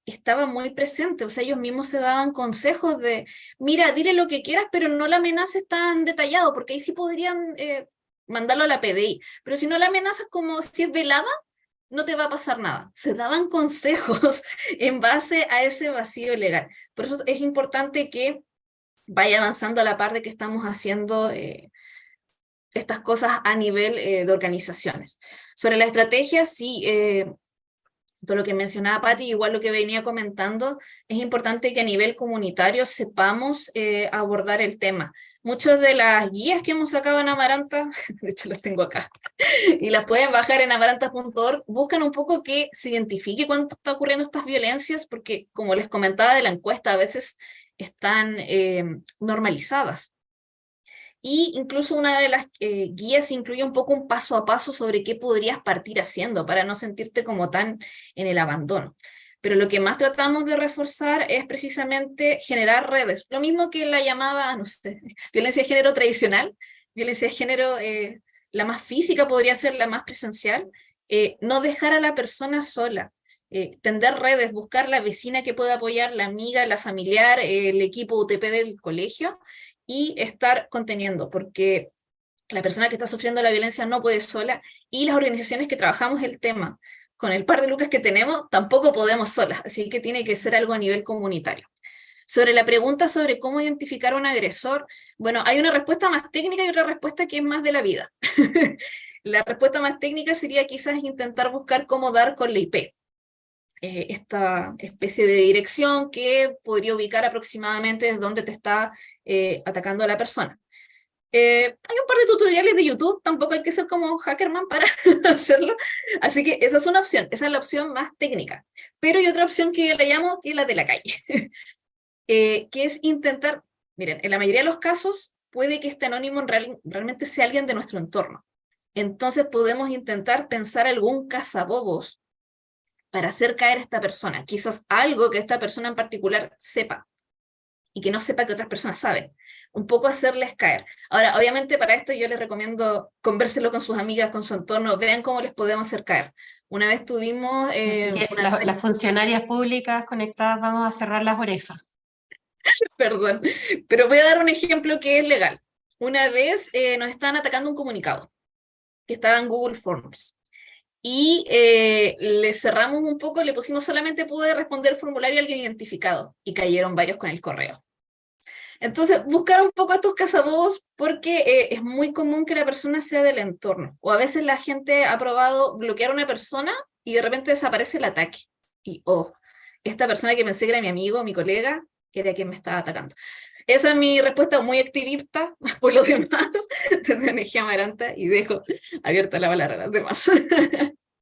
estaba muy presente, o sea, ellos mismos se daban consejos de, mira, dile lo que quieras, pero no la amenaces tan detallado, porque ahí sí podrían mandarlo a la PDI, pero si no la amenazas como si es velada, no te va a pasar nada. Se daban consejos en base a ese vacío legal. Por eso es importante que vaya avanzando a la par de que estamos haciendo estas cosas a nivel de organizaciones. Sobre la estrategia, sí, todo lo que mencionaba Pati, igual lo que venía comentando, es importante que a nivel comunitario sepamos abordar el tema. Muchas de las guías que hemos sacado en Amaranta, de hecho las tengo acá, y las pueden bajar en amaranta.org, buscan un poco que se identifique cuándo está ocurriendo estas violencias, porque como les comentaba de la encuesta, a veces están normalizadas. Y incluso una de las guías incluye un poco un paso a paso sobre qué podrías partir haciendo para no sentirte como tan en el abandono. Pero lo que más tratamos de reforzar es precisamente generar redes. Lo mismo que la llamada, no sé, violencia de género tradicional, violencia de género, la más física podría ser la más presencial, no dejar a la persona sola. Tender redes, buscar la vecina que pueda apoyar, la amiga, la familiar, el equipo UTP del colegio, y estar conteniendo, porque la persona que está sufriendo la violencia no puede sola, y las organizaciones que trabajamos el tema con el par de lucas que tenemos tampoco podemos solas, así que tiene que ser algo a nivel comunitario. Sobre la pregunta sobre cómo identificar a un agresor, bueno, hay una respuesta más técnica y otra respuesta que es más de la vida. La respuesta más técnica sería quizás intentar buscar cómo dar con la IP. Esta especie de dirección que podría ubicar aproximadamente desde donde te está atacando a la persona. Hay un par de tutoriales de YouTube, tampoco hay que ser como Hackerman para hacerlo, así que esa es una opción, esa es la opción más técnica. Pero hay otra opción que yo le llamo, que es la de la calle, que es intentar, miren, en la mayoría de los casos puede que este anónimo realmente sea alguien de nuestro entorno. Entonces podemos intentar pensar algún cazabobos para hacer caer a esta persona, quizás algo que esta persona en particular sepa, y que no sepa que otras personas saben, un poco hacerles caer. Ahora, obviamente para esto yo les recomiendo convérselo con sus amigas, con su entorno, vean cómo les podemos hacer caer. Una vez tuvimos... Así que las funcionarias públicas conectadas vamos a cerrar las orejas. Perdón, pero voy a dar un ejemplo que es legal. Una vez nos estaban atacando un comunicado que estaba en Google Forms. Y le cerramos un poco, le pusimos solamente pude responder el formulario a alguien identificado, y cayeron varios con el correo. Entonces, buscar un poco a estos cazabobos, porque es muy común que la persona sea del entorno, o a veces la gente ha probado bloquear a una persona y de repente desaparece el ataque. Y, oh, esta persona que pensé que era mi amigo, mi colega, era quien me estaba atacando. Esa es mi respuesta muy activista, por lo demás, desde ONG Amaranta, y dejo abierta la palabra a las demás.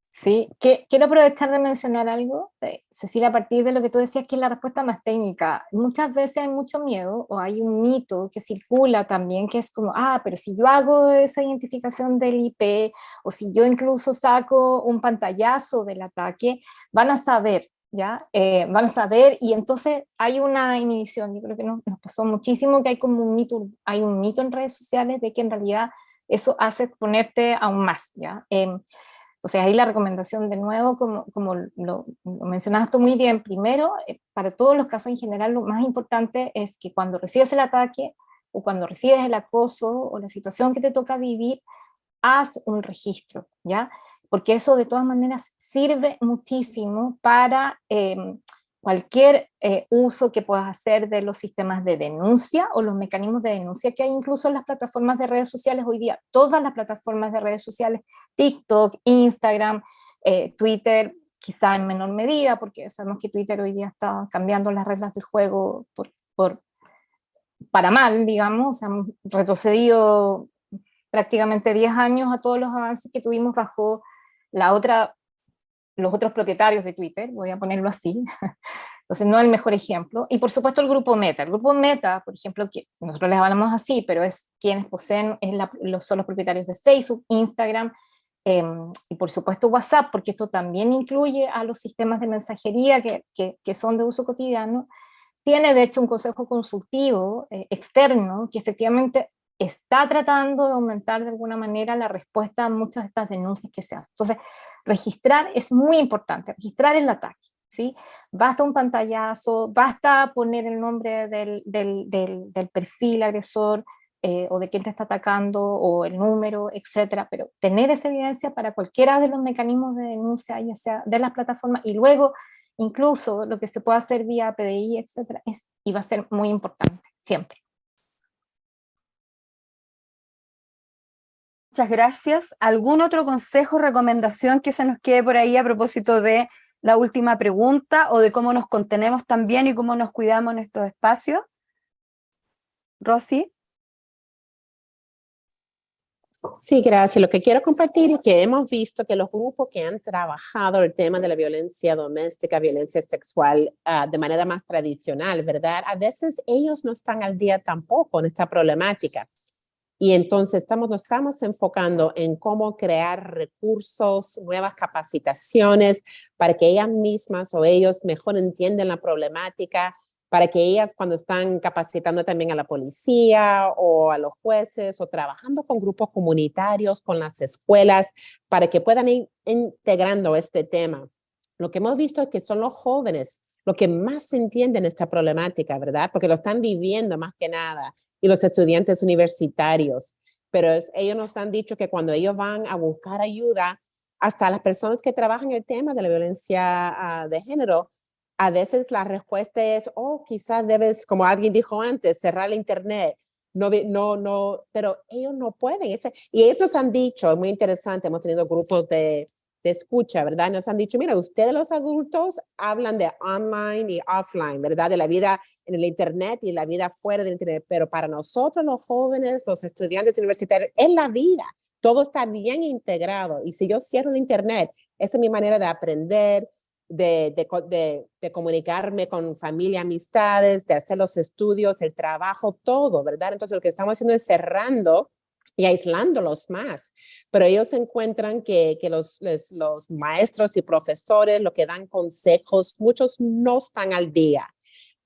Sí, quiero aprovechar de mencionar algo, Cecilia, a partir de lo que tú decías, que es la respuesta más técnica. Muchas veces hay mucho miedo, o hay un mito que circula también, que es como, pero si yo hago esa identificación del IP, o si yo incluso saco un pantallazo del ataque, van a saber, ¿ya? Van a saber, y entonces hay una inhibición. Yo creo que nos pasó muchísimo que hay como hay un mito en redes sociales de que en realidad eso hace exponerte aún más, ¿ya? O sea, ahí la recomendación de nuevo, como lo mencionaste muy bien, primero, para todos los casos en general, lo más importante es que cuando recibes el ataque o cuando recibes el acoso o la situación que te toca vivir, haz un registro, ¿ya? Porque eso de todas maneras sirve muchísimo para cualquier uso que puedas hacer de los sistemas de denuncia o los mecanismos de denuncia que hay incluso en las plataformas de redes sociales hoy día. Todas las plataformas de redes sociales, TikTok, Instagram, Twitter, quizá en menor medida, porque sabemos que Twitter hoy día está cambiando las reglas del juego para mal, digamos. O sea, hemos retrocedido prácticamente 10 años a todos los avances que tuvimos bajo los otros propietarios de Twitter, voy a ponerlo así. Entonces no es el mejor ejemplo. Y por supuesto el grupo Meta. El grupo Meta, por ejemplo, que nosotros les hablamos así, pero es quienes poseen, son los propietarios de Facebook, Instagram, y por supuesto WhatsApp, porque esto también incluye a los sistemas de mensajería que son de uso cotidiano. Tiene de hecho un consejo consultivo externo que efectivamente está tratando de aumentar de alguna manera la respuesta a muchas de estas denuncias que se hacen. Entonces, registrar es muy importante, registrar el ataque, ¿sí? Basta un pantallazo, basta poner el nombre del perfil agresor o de quién te está atacando o el número, etcétera, pero tener esa evidencia para cualquiera de los mecanismos de denuncia, ya sea de las plataformas, y luego incluso lo que se puede hacer vía PDI, etcétera, y va a ser muy importante, siempre. Muchas gracias. ¿Algún otro consejo, recomendación que se nos quede por ahí a propósito de la última pregunta o de cómo nos contenemos también y cómo nos cuidamos en estos espacios? Rosy. Sí, gracias. Lo que quiero compartir es que hemos visto que los grupos que han trabajado el tema de la violencia doméstica, violencia sexual de manera más tradicional, ¿verdad? A veces ellos no están al día tampoco en esta problemática. Y entonces nos estamos enfocando en cómo crear recursos, nuevas capacitaciones para que ellas mismas o ellos mejor entiendan la problemática, para que ellas cuando están capacitando también a la policía o a los jueces o trabajando con grupos comunitarios, con las escuelas, para que puedan ir integrando este tema. Lo que hemos visto es que son los jóvenes los que más entienden esta problemática, ¿verdad? Porque lo están viviendo más que nada. Y los estudiantes universitarios, pero ellos nos han dicho que cuando ellos van a buscar ayuda, hasta las personas que trabajan el tema de la violencia de género, a veces la respuesta es, oh, quizás debes, como alguien dijo antes, cerrar el internet. No, pero ellos no pueden. Y ellos nos han dicho, es muy interesante, hemos tenido grupos de escucha, ¿verdad? Nos han dicho, mira, ustedes los adultos hablan de online y offline, ¿verdad? De la vida en el internet y la vida fuera del internet, pero para nosotros los jóvenes, los estudiantes universitarios, es la vida. Todo está bien integrado. Y si yo cierro el internet, esa es mi manera de aprender, de comunicarme con familia, amistades, de hacer los estudios, el trabajo, todo, ¿verdad? Entonces lo que estamos haciendo es cerrando y aislándolos más. Pero ellos encuentran que los maestros y profesores, lo que dan consejos, muchos no están al día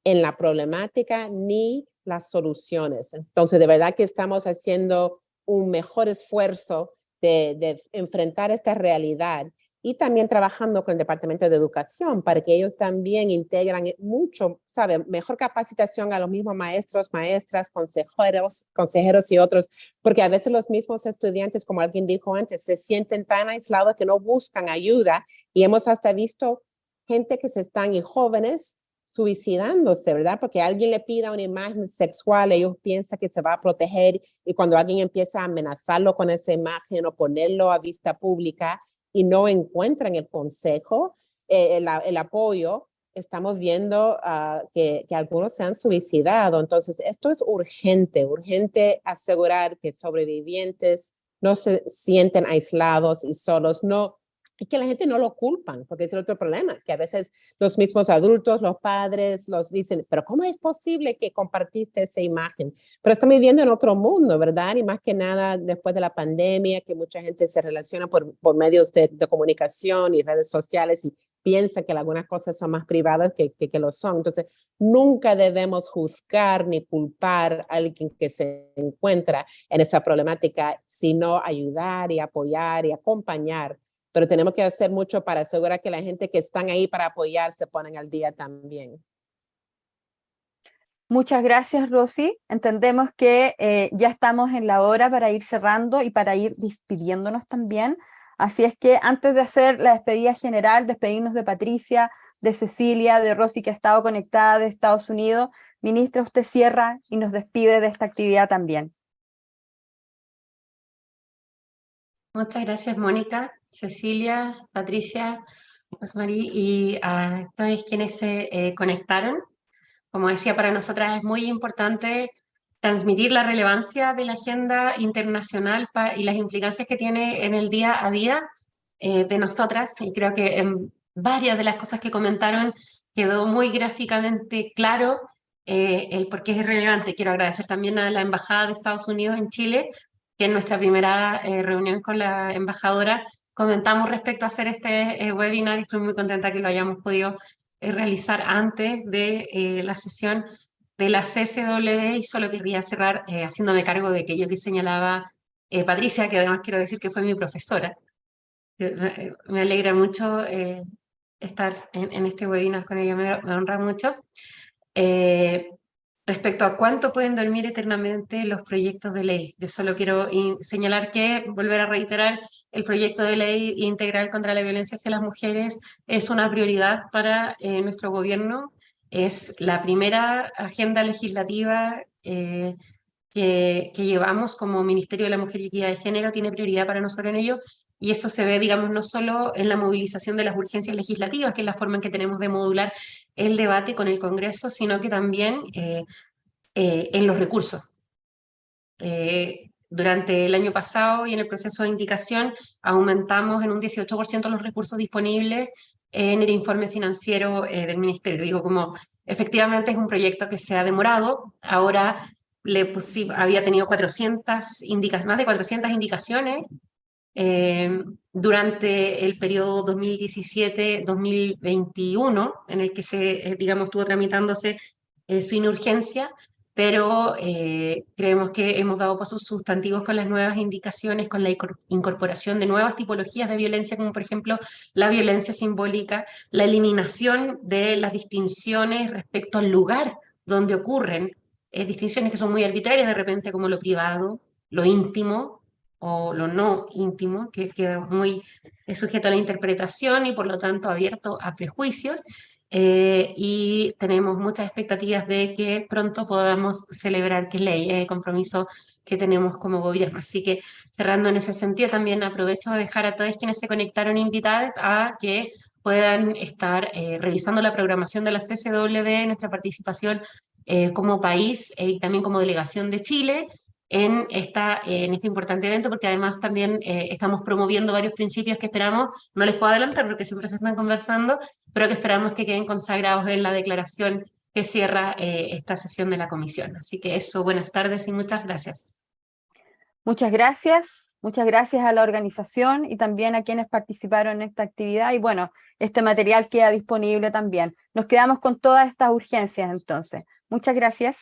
en la problemática ni las soluciones. Entonces, de verdad que estamos haciendo un mejor esfuerzo de enfrentar esta realidad y también trabajando con el Departamento de Educación para que ellos también integran mucho, ¿sabe? Mejor capacitación a los mismos maestros, maestras, consejeros y otros, porque a veces los mismos estudiantes, como alguien dijo antes, se sienten tan aislados que no buscan ayuda y hemos hasta visto gente que se están, y jóvenes, suicidándose, ¿verdad? Porque alguien le pida una imagen sexual, ellos piensan que se va a proteger y cuando alguien empieza a amenazarlo con esa imagen o ponerlo a vista pública y no encuentran el consejo, el apoyo, estamos viendo que algunos se han suicidado. Entonces, esto es urgente asegurar que sobrevivientes no se sienten aislados y solos, y que la gente no lo culpan, porque es el otro problema, que a veces los mismos adultos, los padres, los dicen, pero ¿cómo es posible que compartiste esa imagen? Pero estamos viviendo en otro mundo, ¿verdad? Y más que nada después de la pandemia, que mucha gente se relaciona por medios de comunicación y redes sociales y piensa que algunas cosas son más privadas que lo son. Entonces, nunca debemos juzgar ni culpar a alguien que se encuentra en esa problemática, sino ayudar y apoyar y acompañar. Pero tenemos que hacer mucho para asegurar que la gente que están ahí para apoyar se ponen al día también. Muchas gracias, Rosy. Entendemos que ya estamos en la hora para ir cerrando y para ir despidiéndonos también. Así es que antes de hacer la despedida general, despedirnos de Patricia, de Cecilia, de Rosy, que ha estado conectada de Estados Unidos, ministra, usted cierra y nos despide de esta actividad también. Muchas gracias, Mónica, Cecilia, Patricia, Rosmarie y a todos quienes se conectaron. Como decía, para nosotras es muy importante transmitir la relevancia de la agenda internacional y las implicancias que tiene en el día a día de nosotras. Y creo que en varias de las cosas que comentaron quedó muy gráficamente claro el por qué es relevante. Quiero agradecer también a la Embajada de Estados Unidos en Chile, que en nuestra primera reunión con la embajadora comentamos respecto a hacer este webinar y estoy muy contenta que lo hayamos podido realizar antes de la sesión de la CSW y solo quería cerrar haciéndome cargo de aquello que señalaba Patricia, que además quiero decir que fue mi profesora. Me alegra mucho estar en este webinar con ella, me honra mucho. Respecto a cuánto pueden dormir eternamente los proyectos de ley, yo solo quiero señalar que, volver a reiterar, el proyecto de ley integral contra la violencia hacia las mujeres es una prioridad para nuestro gobierno, es la primera agenda legislativa que llevamos como Ministerio de la Mujer y Equidad de Género, tiene prioridad para nosotros en ello, y eso se ve, digamos, no solo en la movilización de las urgencias legislativas, que es la forma en que tenemos de modular el debate con el Congreso, sino que también en los recursos. Durante el año pasado y en el proceso de indicación aumentamos en un 18% los recursos disponibles en el informe financiero del Ministerio. Digo, como efectivamente es un proyecto que se ha demorado, ahora había tenido más de 400 indicaciones durante el periodo 2017-2021, en el que digamos, estuvo tramitándose su inurgencia, pero creemos que hemos dado pasos sustantivos con las nuevas indicaciones, con la incorporación de nuevas tipologías de violencia, como por ejemplo la violencia simbólica, la eliminación de las distinciones respecto al lugar donde ocurren, distinciones que son muy arbitrarias de repente, como lo privado, lo íntimo, o lo no íntimo, que queda muy sujeto a la interpretación y por lo tanto abierto a prejuicios. y tenemos muchas expectativas de que pronto podamos celebrar que es ley, el compromiso que tenemos como gobierno. Así que cerrando en ese sentido, también aprovecho de dejar a todos quienes se conectaron invitados a que puedan estar revisando la programación de la CCW, nuestra participación como país y también como delegación de Chile en este importante evento, porque además también estamos promoviendo varios principios que esperamos, no les puedo adelantar porque siempre se están conversando, pero que esperamos que queden consagrados en la declaración que cierra esta sesión de la comisión. Así que eso, buenas tardes y muchas gracias. Muchas gracias a la organización y también a quienes participaron en esta actividad. Y bueno, este material queda disponible también. Nos quedamos con todas estas urgencias entonces. Muchas gracias.